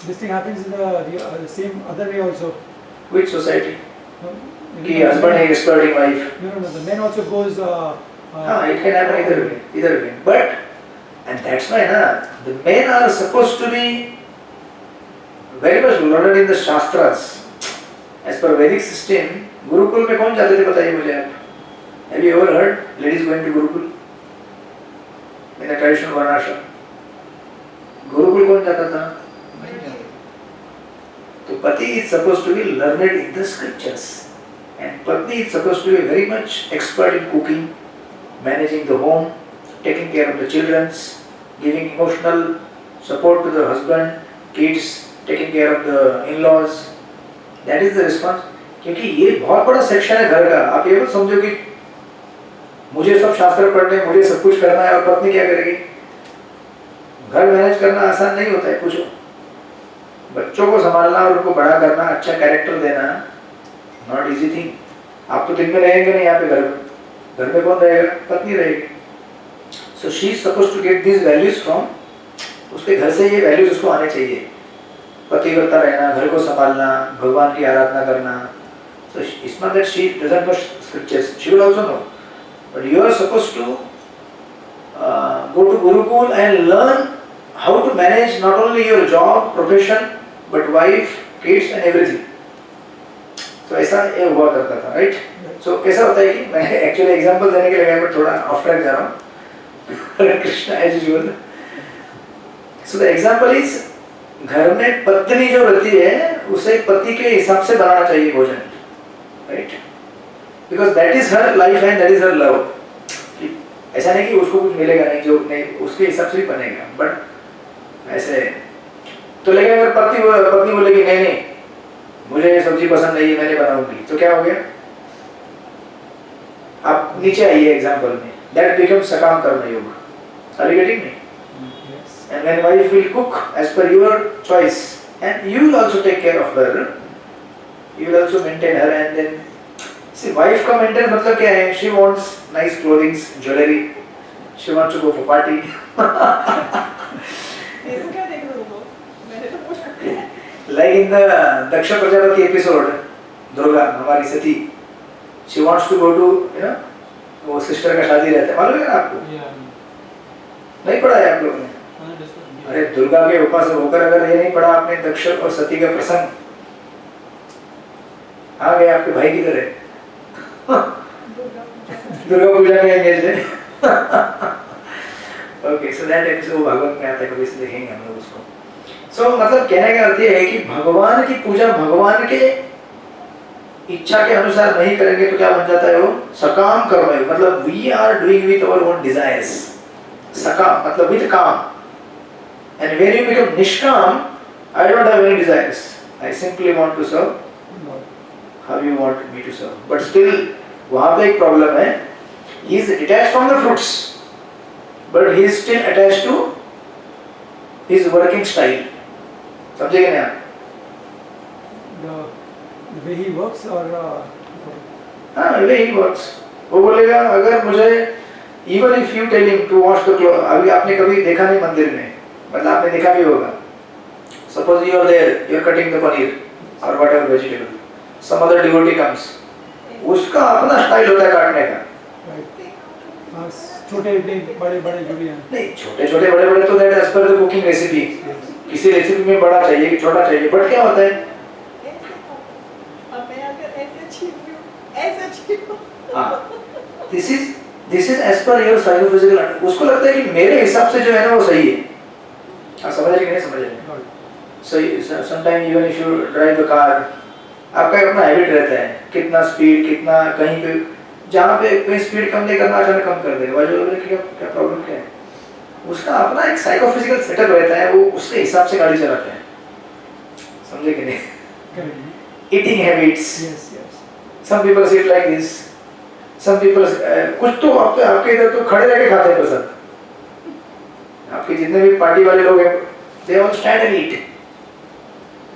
this thing happens in the same other way also. Which society? No? कि husband is exploiting wife. No. The man also goes. It can happen either way. But and that's why the men are supposed to be very much learned in the shastras. As per Vedic system, Gurukul में कौन जाते थे बताइए मुझे आप? Have you ever heard ladies going to Gurukul? In the traditional Varnashram. Gurukul कौन जाता था? तो पति is supposed to be learned in the scriptures, and Patni is supposed to be very much expert in cooking, managing the home, taking care of the children, giving emotional support to the husband, kids, taking care of the in-laws. That is the response. क्योंकि ये बहुत बड़ा section है घर का। आप ये मत समझो कि मुझे सब शास्त्र पढ़ने, मुझे सब कुछ करना है और पत्नी क्या करेगी। घर मैनेज करना आसान नहीं होता है, पूछो। बच्चों को संभालना और उनको बड़ा करना, अच्छा कैरेक्टर देना, नॉट इजी थिंग। आप तो दिन में रहेंगे नहीं यहाँ पे, घर में कौन रहेगा? पत्नी रहेगी। So she is supposed to get this values from, उसके घर से ये वैल्यूज उसको आने चाहिए। पतिव्रता रहना, घर को संभालना, भगवान की आराधना करना। So it's not that she doesn't know scriptures, she will also know. But you are supposed to go to Gurukul and learn how to manage not only your job, profession, but wife, kids and everything. So ऐसा ये हुआ करता था, right? सो कैसा होता है कि मैं एक्चुअली एग्जांपल देने के लिए मैं थोड़ा ऑफ ट्रैक जा रहा हूँ. Hare Krishna as usual. So the example is, घर में पत्नी जो रहती है उसे पति के हिसाब से बनाना चाहिए भोजन, right? Because that is her life and that is her love. ऐसा नहीं कि उसको कुछ मिलेगा नहीं, जो नहीं उसके हिसाब से ही बनेगा, बट ऐसे तो. लेकिन अगर पत्नी बोलेगी नहीं नहीं मुझे ये सब्जी पसंद नहीं है, मैंने बनाऊंगी, तो क्या हो गया? आप नीचे आइए एग्जांपल में. दैट बिकम्स सकाम कर्म योग. Are you getting me? And when wife will cook as per your choice, and you will also take care of her, you will also maintain her, and then see wife का maintain मतलब क्या है? She wants nice clothing, jewelry, she wants to go for party. ये तो क्या देख रहे हो लोग? मैंने तो पूछा. Like in the Daksha Prajapati episode, Durga हमारी सती, she wants to go to, you know, वो सिस्टर का शादी रहता है, मालूम है ना आपको? नहीं पढ़ा है आप लोगों ने? अरे दुर्गा के उपासक होकर अगर ये नहीं पढ़ा आपने दक्ष और सती का प्रसंग, आ गए आपके भाई की तरह. दुर्गा पूजा में एंगेज है. Okay, so that episode Bhagavat में आता है, कभी से देखेंगे हम लोग उसको. सो मतलब कहने का अर्थ ये है कि भगवान की पूजा भगवान के इच्छा के अनुसार नहीं करेंगे तो क्या बन जाता है वो? सकाम कर्म है. मतलब we are doing with our own desires. सकाम मतलब विद काम. And when you become nishkam, I don't have any desires. I simply want to serve how you want me to serve. But still, वहाँ पे एक problem है. He is detached from the fruits, but he is still attached to his working style. समझे क्या आप? The way he works or हाँ, the way he works. वो बोलेगा अगर मुझे even if you tell him to wash the clothes, अभी आपने कभी देखा नहीं मंदिर में, मतलब आपने देखा भी होगा. Suppose you are there, you are cutting the paneer or whatever vegetable. Some other devotee comes. उसका अपना स्टाइल होता है काटने का. छोटे बड़े बड़े जो भी हैं. नहीं, छोटे छोटे बड़े बड़े तो that as per the cooking recipe. किसी रेसिपी में बड़ा चाहिए, छोटा चाहिए. बट क्या होता है? अब मैं अगर ऐसे छीन लूं, ऐसे छीन लूं. हाँ. This is as per your psychophysical. उसको लगता है कि मेरे हिसाब से जो है ना वो सही है. आप समझ रहे कि नहीं समझ रहे? So sometimes even if you drive the car, आपका अपना हैबिट रहता है कितना स्पीड, कितना कहीं पे जहाँ पे कहीं स्पीड कम नहीं करना, अचानक कम कर देगा. वाजो बोले कि क्या प्रॉब्लम क्या है? उसका अपना एक साइकोफिजिकल सेटअप रहता है, वो उसके हिसाब से गाड़ी चलाते हैं. समझे कि नहीं? Eating habits. Yes, yes. Some people sit like this. Some people कुछ तो आपके इधर तो खड़े रह के खाते हैं पसंद. आपके जितने भी पार्टी वाले लोग हैं, they all stand and eat.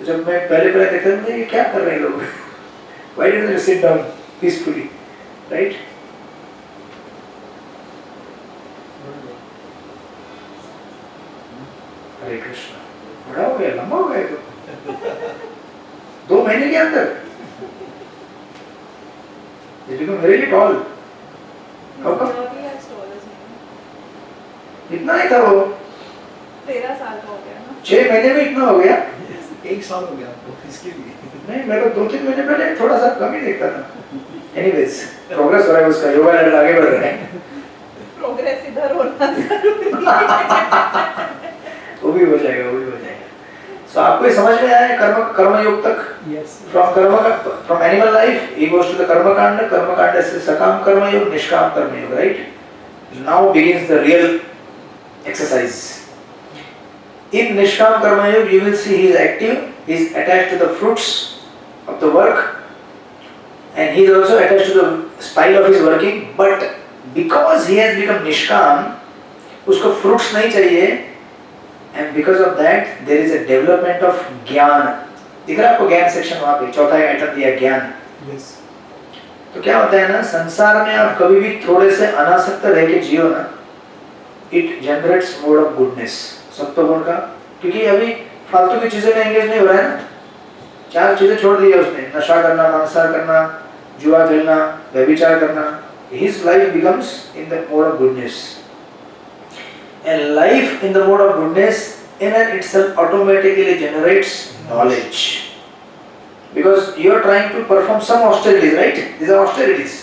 जब मैं पहले देखता था ये क्या कर रहे हैं लोग? Why didn't they sit down peacefully, right? हरे कृष्णा. बड़ा हो गया, लंबा हो गया तो 2 महीने के अंदर. You become really tall. How come? इतना ही था वो. 13 साल का हो गया ना. 6 महीने में इतना हो गया. 1 साल हो गया आपको इसके लिए. नहीं, मैं तो 2-3 महीने पहले थोड़ा सा कम ही देखता था. Anyways, प्रोग्रेस हो रहा है उसका, योगा लेवल आगे बढ़ रहा है. प्रोग्रेस इधर होना जरूरी है. वो भी हो जाएगा, वो भी हो जाएगा. So आपको ये समझ में आया कर्म योग तक? Yes. From animal life, he goes to the कर्म कांड से सकाम कर्म योग, निष्काम कर्म योग, right? Now begins the real exercise. In Nishkam Karma Yoga, you will see he is active, he is attached to the fruits of the work, and he is also attached to the style of his working. But because he has become Nishkam, उसको fruits नहीं चाहिए, and because of that there is a development of ज्ञान. दिख रहा है आपको ज्ञान section वहाँ पे चौथा आइटम दिया ज्ञान. Yes. तो क्या होता है ना, संसार में आप कभी भी थोड़े से अनासक्त रह के जियो ना, it generates mode of goodness, सत्वगुण का. क्योंकि अभी फालतू की चीजें में एंगेज नहीं हो रहा है ना. 4 चीजें छोड़ दी है उसने, नशा करना, मांसाहार करना, जुआ खेलना, व्यभिचार करना. His life becomes in the mode of goodness. And life in the mode of goodness in and itself automatically generates knowledge. because you are trying to perform some austerities, right? These are austerities.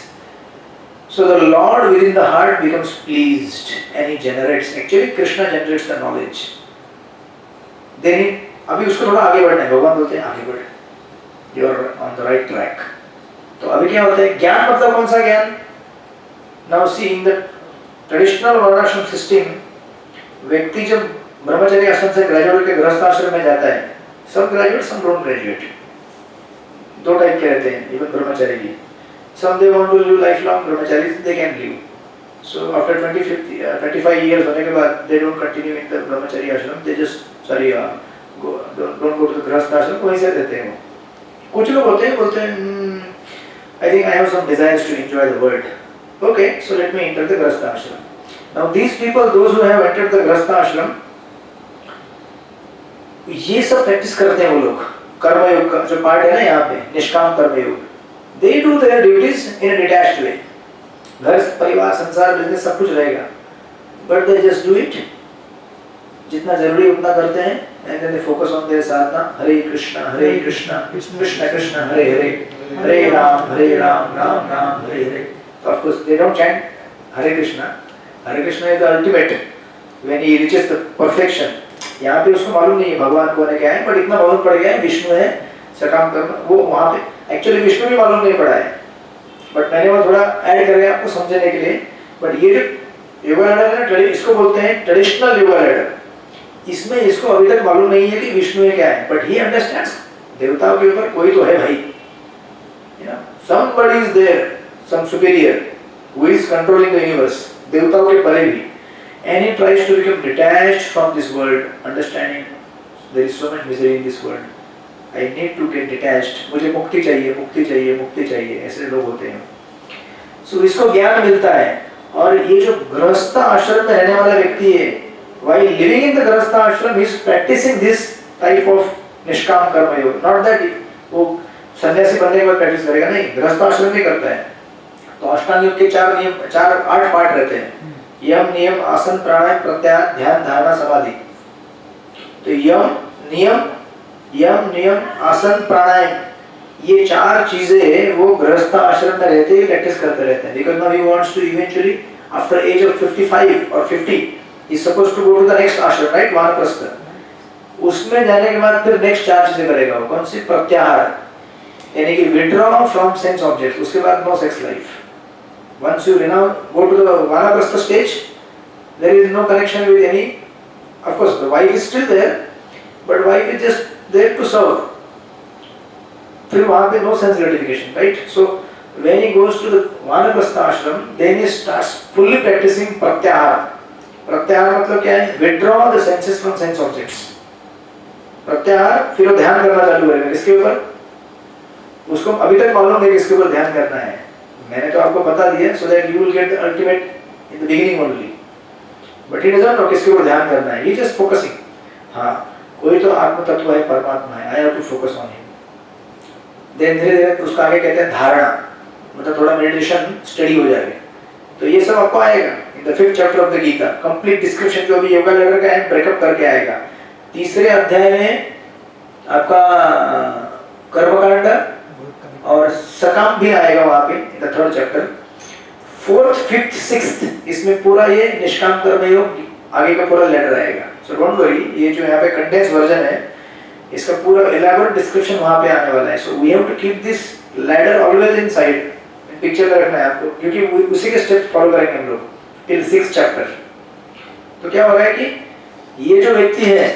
So the Lord within the heart becomes pleased and he generates. Actually, Krishna generates the knowledge. Then he, अभी उसको थोड़ा आगे बढ़ना है. भगवान बोलते हैं आगे बढ़. You are on the right track. तो अभी क्या होता है? ज्ञान मतलब कौन सा ज्ञान? Now see in the traditional varnashram system, व्यक्ति जब ब्रह्मचर्य आश्रम से ग्रेजुएट के गृहस्थ आश्रम में जाता है, सब ग्रेजुएट, सब डोंट ग्रेजुएट. दो टाइप के रहते हैं, इवन ब्रह्मचर्य भी. Some they want to live lifelong brahmacharis, they can live. So after 25 years होने के बाद they don't continue in the brahmacharya ashram, they just don't go to the grahastha ashram, वहीं से रहते हैं वो. कुछ लोग होते हैं बोलते हैं I think I have some desires to enjoy the world. Okay, so let me enter the grahastha ashram. Now these people, those who have entered the grahastha ashram, ये सब प्रैक्टिस करते हैं वो लोग. कर्म योग का जो पार्ट है ना यहाँ पे, निष्काम कर्म योग. They do their duties in a detached way. घर, परिवार, संसार, बिजनेस सब कुछ रहेगा. But they just do it. जितना जरूरी उतना करते हैं. And then they focus on their sadhana. Hare Krishna, Krishna Krishna, Hare Hare, Hare Ram, Ram Ram, Hare Hare. So of course they don't chant Hare Krishna. Hare Krishna is the ultimate. When he reaches the perfection. यहाँ पे उसको मालूम नहीं है भगवान कौन है क्या है, but इतना मालूम पड़ गया है विष्णु है, सकाम कर्म. वो वहाँ पे एक्चुअली विष्णु भी मालूम नहीं पड़ा है, बट मैंने वो थोड़ा ऐड कर दिया आपको समझने के लिए. बट ये जो योगा लैडर है ना, इसको बोलते हैं ट्रेडिशनल योगा लैडर. इसमें इसको अभी तक मालूम नहीं है कि विष्णु है क्या है, बट ही अंडरस्टैंड्स देवताओं के ऊपर कोई तो है भाई. Somebody is there, some superior who is controlling the universe, देवताओं के परे भी. And he tries to become detached from this world, understanding there is so much misery in this world. I need to get detached. मुझे मुक्ति चाहिए, मुक्ति चाहिए, मुक्ति चाहिए. ऐसे लोग होते हैं. So इसको ज्ञान मिलता है. और ये जो गृहस्थ आश्रम में रहने वाला व्यक्ति है, while living in the गृहस्थ आश्रम, he is practicing this type of निष्काम कर्म योग. Not that वो सन्यासी बनने के बाद प्रैक्टिस करेगा, नहीं, गृहस्थ आश्रम में करता है. तो अष्टांग योग के 8 पार्ट रहते हैं. यम, नियम, आसन, प्राणायाम, प्रत्याहार, ध्यान, धारणा, समाधि. तो यम, नियम, आसन, प्राणायाम, ये 4 चीजें वो गृहस्थ आश्रम में रहते ही प्रैक्टिस करते रहते हैं. Because now he wants to eventually, after age of 55 or 50, he is supposed to go to the next ashram, right? वानप्रस्थ. उसमें जाने के बाद फिर नेक्स्ट 4 चीजें करेगा वो. कौन सी? प्रत्याहार, यानी कि withdraw from sense objects. उसके बाद no sex life. Once you now go to the Vanaprastha stage, there is no connection with any. Of course, the wife is still there, but wife is just there to serve. फिर वहाँ पे no sense gratification, right? So when he goes to the Vanaprastha ashram, then he starts fully practicing pratyahara. Pratyahara मतलब क्या है? Withdraw the senses from sense objects. प्रत्याहार, फिर वो ध्यान करना चालू करेगा. किसके ऊपर? उसको अभी तक मालूम नहीं किसके ऊपर ध्यान करना है. मैंने तो आपको बता दिया, so that you will get the ultimate in the beginning only. But he doesn't know किसके ऊपर ध्यान करना है. He just focusing. हाँ, कोई तो आत्म तत्व है, परमात्मा है. I have to focus on him. Then धीरे-धीरे उसका आगे कहते हैं धारणा, मतलब थोड़ा मेडिटेशन स्टडी हो जाएगा. तो ये सब आपको आएगा in the 5th chapter of the Gita. Complete description जो अभी योगा लैडर का है, ब्रेकअप करके आएगा. 3रे अध्याय में आपका कर्मकांड और सकाम भी आएगा वहाँ पे, the 3rd chapter. 4th, 5th, 6th इसमें पूरा ये निष्काम कर्म योग आगे का पूरा लेटर आएगा. सो डोंट वरी, ये जो यहाँ पे कंडेंस वर्जन है, इसका पूरा एलाबोरेट डिस्क्रिप्शन वहाँ पे आने वाला है. So we have to keep this ladder always inside. Picture में रखना है आपको, क्योंकि उसी के स्टेप फॉलो करेंगे हम लोग टिल 6th चैप्टर. तो क्या होगा कि ये जो व्यक्ति है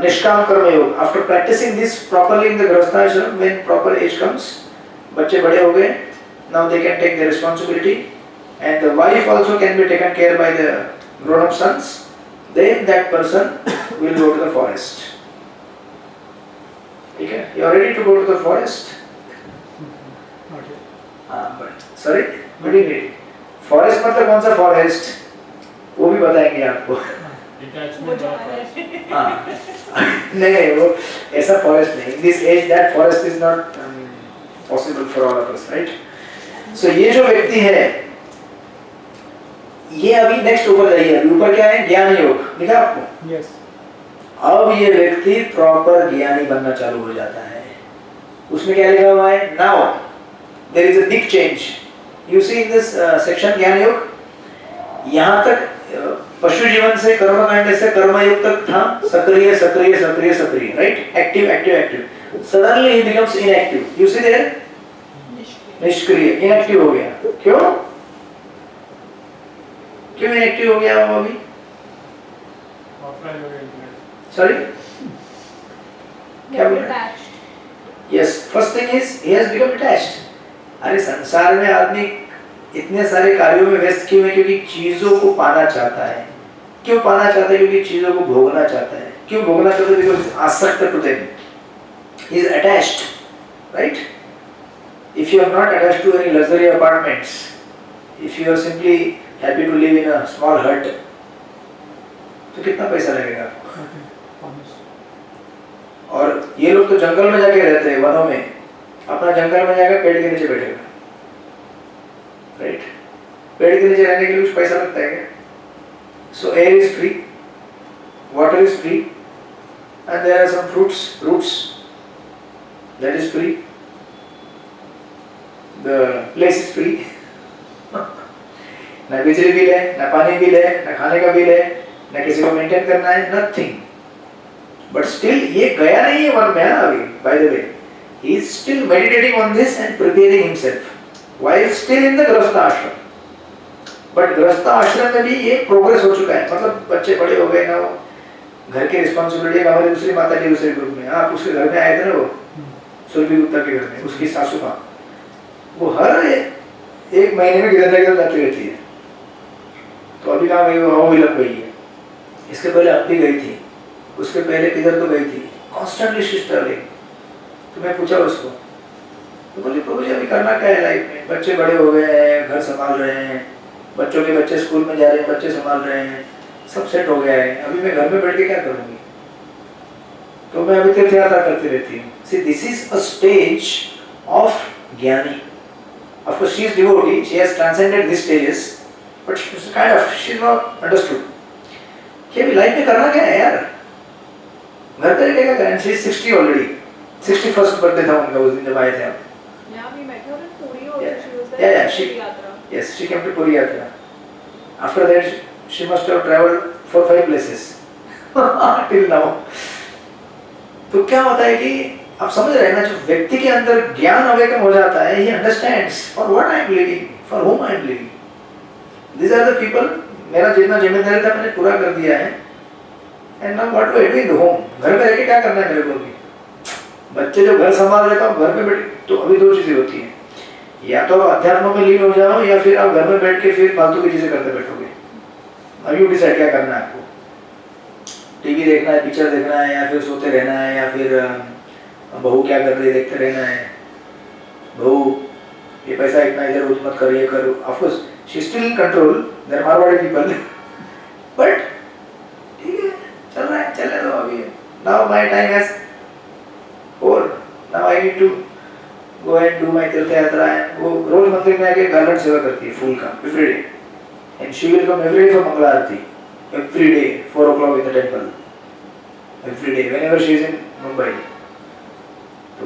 निष्काम कर्म योग, after practising this properly in the grihastha ashram, when proper age comes, बच्चे बड़े हो गए, now they can take the responsibility and the wife also can be taken care by the grown up sons. Then that person will go to the forest. ठीक है? You are ready to go to the forest? Not yet. but sorry, what do you mean? Forest मतलब कौन सा forest? वो भी बताएंगे आपको. नहीं, वो ऐसा फॉरेस्ट नहीं. In this age that forest is not possible for all of us, right? So ये जो व्यक्ति है, ये अभी नेक्स्ट ऊपर जाइए. अभी ऊपर क्या है? ज्ञान योग लिखा आपको. Yes. अब ये व्यक्ति प्रॉपर ज्ञानी बनना चालू हो जाता है. उसमें क्या लिखा हुआ है? Now there is a big change. You see in this section ज्ञान योग, यहाँ तक पशु जीवन से कर्मकांड से कर्मयोग तक था सक्रिय सक्रिय सक्रिय सक्रिय, right? Active active active. Suddenly ही becomes inactive. You see there निष्क्रिय, इनएक्टिव हो गया। क्यों क्यों इनएक्टिव हो गया वो अभी? सॉरी क्या बोल रहे हैं? Yes, first thing is he has become attached. अरे संसार में आदमी इतने सारे कार्यों में व्यस्त क्यों है? क्योंकि चीजों को पाना चाहता है। क्यों पाना चाहता है? क्योंकि चीजों को भोगना चाहता है। क्यों भोगना चाहता है? बिकॉज़ आसक्त to them, he is attached, right? If you are not attached to any luxury apartments, if you are simply happy to live in a small hut, तो कितना पैसा लगेगा आपको? और ये लोग तो जंगल में जाके रहते हैं, वनों में, अपना जंगल में जाकर पेड़ के नीचे बैठेगा, राइट? पेड़ के नीचे रहने के लिए कुछ पैसा लगता है क्या? So air is free, water is free, and there are some roots that is free. The place is free. ना बिजली बिल है, ना पानी बिल है, ना खाने का बिल है, ना किसी को मेंटेन करना है, nothing. But still ये गया नहीं है वन में अभी. By the way, he is still meditating on this and preparing himself while still in the गृहस्थ आश्रम. But गृहस्थ आश्रम में भी ये प्रोग्रेस हो चुका है. मतलब बच्चे बड़े हो गए ना, वो घर की रिस्पॉन्सिबिलिटी हमारी दूसरी माता जी दूसरे ग्रुप में, आप उसके घर में आए थे ना, वो सुरभि गुप्ता के घर में, उसकी सासू माँ, वो हर एक महीने में किधर किधर जाती रहती है. तो अभी कहाँ गई? वो भी लग गई है. इसके पहले अब भी गई थी, उसके पहले किधर तो गई थी. Constantly sister. तो मैं पूछा उसको, तो बोली प्रभु जी अभी करना क्या है लाइफ में? बच्चे बड़े हो गए हैं, घर संभाल रहे हैं, बच्चों के बच्चे स्कूल में जा रहे हैं, बच्चे संभाल रहे हैं, सब सेट हो गया है, अभी मैं घर में बैठ के क्या करूँगी? तो मैं अभी तीर्थ यात्रा करती रहती हूँ. See, this is a stage of ज्ञानी. Of course, she is devotee. She has transcended these stages, but she's kind of she's not understood. कि अभी लाइफ में करना क्या है यार? घर पे क्या करें? She is 60 already. 61st birthday था उनका उस दिन जब आए थे आप. Yeah, we met her in Puri also. Yeah. She was there. Yeah, she. Yes, she came to Puri Yatra. After that, she must have traveled 4-5 places till now. तो क्या होता है कि आप समझ रहे हैं ना, जो व्यक्ति के अंदर ज्ञान अवेकन हो जाता है, he understands for what I am living, for whom I am living. These are the people. मेरा जितना जिम्मेदारी था मैंने पूरा कर दिया है. And now what do I do in the home? घर में रह के क्या करना है मेरे को भी? बच्चे जो घर संभाल रहे हो घर में बैठ, तो अभी दो चीजें होती हैं, या तो आप अध्यात्म में लीन हो जाओ, या फिर आप घर में बैठ के फिर फालतू की चीजें करते बैठोगे. अब यू डिसाइड क्या करना है आपको. टीवी देखना है, पिक्चर देखना है, या फिर सोते रहना है, या फिर बहू क्या कर रही है देखते रहना है. बहू ये पैसा इतना इधर उधर मत कर, ये कर. Of course she still in control, there Marwari people, but ठीक है, चल रहा है, चलने दो अभी. Now my time has over, now I need to go and do my तीर्थ यात्रा. वो रोज मंदिर में आके गार्डन सेवा करती है फूल का every day, and she will come every day for मंगला आरती every day 4 o'clock in the temple every day whenever she is in Mumbai. So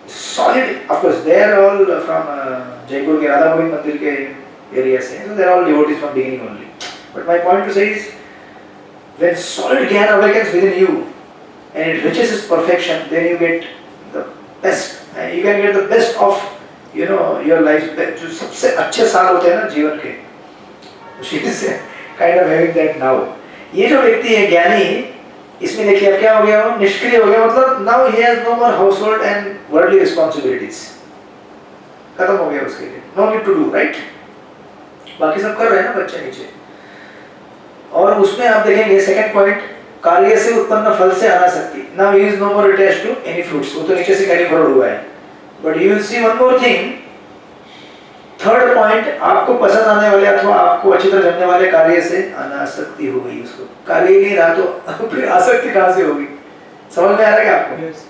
solid, of course they are all from Jaipur के राधा गोविंद मंदिर के area से, so they are all devotees from beginning only. But my point to say is, when solid ज्ञान awakens within you and it reaches its perfection, then you get the best. You can get the best of your life. जो सबसे अच्छे साल होते हैं ना जीवन के, she is kind of having that now. ये जो व्यक्ति है ज्ञानी, इसमें देखिए अब क्या हो गया, वो निष्क्रिय हो गया. मतलब now he has no more household and worldly responsibilities. खत्म हो गया उसके लिए. No need to do, right? बाकी सब कर रहे हैं ना बच्चे नीचे. और उसमें आप देखेंगे सेकंड पॉइंट, कार्य से उत्पन्न फल से अनासक्ति. Now he is no more attached to any fruits. वो तो नीचे से कैरी फॉरवर्ड हुआ है. But you will see one more thing. Third point, आपको पसंद आने वाले अथवा आपको अच्छी तरह जमने वाले कार्य से अनासक्ति हो गई. उसको कार्य ही नहीं रहा तो फिर आसक्ति कहाँ से होगी? समझ में आ रहा है क्या आपको? Yes.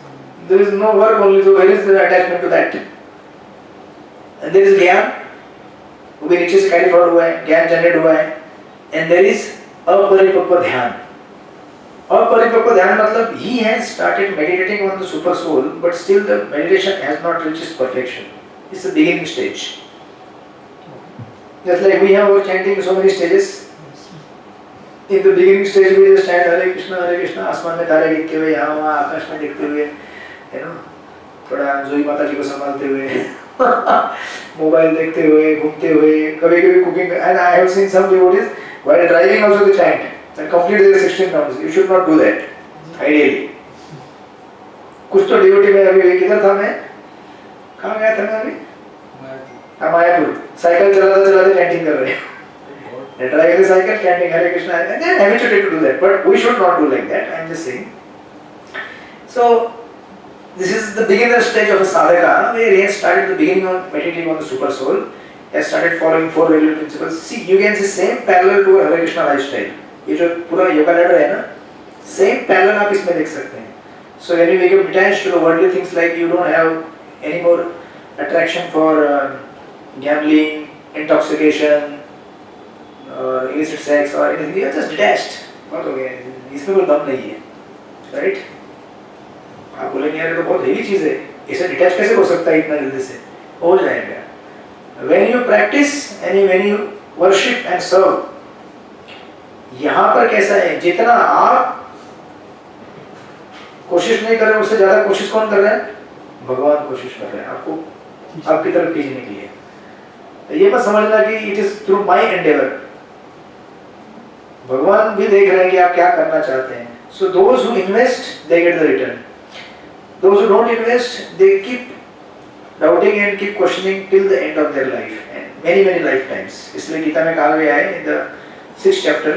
There is no work only, so where is the attachment to that? And there is ज्ञान, वो भी नीचे से कैरी फॉरवर्ड हुआ है, ज्ञान जनरेट हुआ है. And there is अपरिपक्व ध्यान. अपरिपक्व ध्यान मतलब he has started meditating on the super soul, but still the meditation has not reached its perfection. It's the beginning stage. Just like we have our chanting so many stages. In the beginning stage we just chant Hare Krishna, आसमान में तारे गिनते हुए, यहाँ वहाँ आकाश में देखते हुए, you know, थोड़ा जोई माता जी को संभालते हुए, मोबाइल देखते हुए, घूमते हुए, कभी-कभी cooking, and I have seen some devotees while driving also they chant and complete their 16 rounds. You should not do that, ideally. कुछ तो devotee में अभी किधर था मैं? कहाँ गया था मैं अभी? मायापुर. साइकिल चलाते chanting कर रहे हैं. They drive the cycle, chanting Hare Krishna, and they are habituated to do that. But we should not do like that. I am just saying. So this is the beginner stage of a sadhaka, where he has started the beginning of meditating on the super soul. He has started following 4 regular principles. See, you can see same parallel to a Hare Krishna lifestyle. ये जो पूरा yoga ladder है ना, same parallel आप इसमें देख सकते हैं. So when you become detached to the worldly things, like you don't have any more attraction for gambling, intoxication, or illicit sex or anything, you are just detached. बहुत हो गया, इसमें कोई दम नहीं है, right? आप बोलेंगे यार ये तो बहुत हेवी चीज़ है, इसे डिटैच कैसे हो सकता है इतना जल्दी से? हो जाएगा. When you practice and when you worship and serve, यहाँ पर कैसा है? जितना आप कोशिश नहीं कर रहे, उससे ज़्यादा कोशिश कौन कर रहा है? भगवान कोशिश कर रहे हैं आपको आपकी तरफ खींचने के लिए. ये मत समझना कि it is through my endeavor. भगवान भी देख रहे हैं कि आप क्या करना चाहते हैं. So those who invest, they get the return. Those who don't invest, they keep doubting and keep questioning till the end of their life and many lifetimes. इसलिए गीता में कहा गया है in the 6th chapter,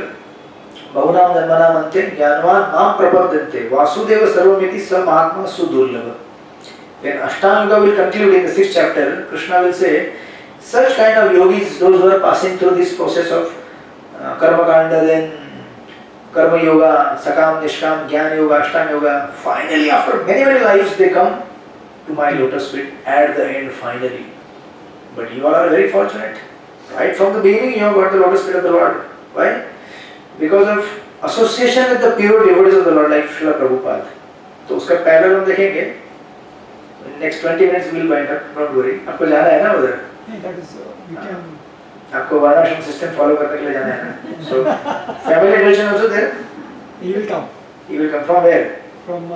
बहुनाम जन्मनाम अन्ते ज्ञानवान माम प्रपद्यन्ते वासुदेव सर्वमिति स महात्मा सुदुर्लभ. When Ashtanga Yoga will conclude in the 6th chapter, Krishna will say, such kind of yogis, those who are passing through this process of karma kanda, then karma yoga, sakam, nishkam, jnana yoga, ashtanga yoga, finally after many lives they come to my lotus feet at the end finally. But you all are very fortunate. Right from the beginning you have got the lotus feet of the Lord. Why? Because of association with the pure devotees of the Lord, like Srila Prabhupada. तो उसका parallel हम देखेंगे. Next 20 minutes we will wind up. Don't worry. आपको जाना है ना उधर? Yeah, that is we can. आपको वर्णाश्रम सिस्टम फॉलो करने के लिए जाना है ना? So family relation also there. He will come He will come from where? from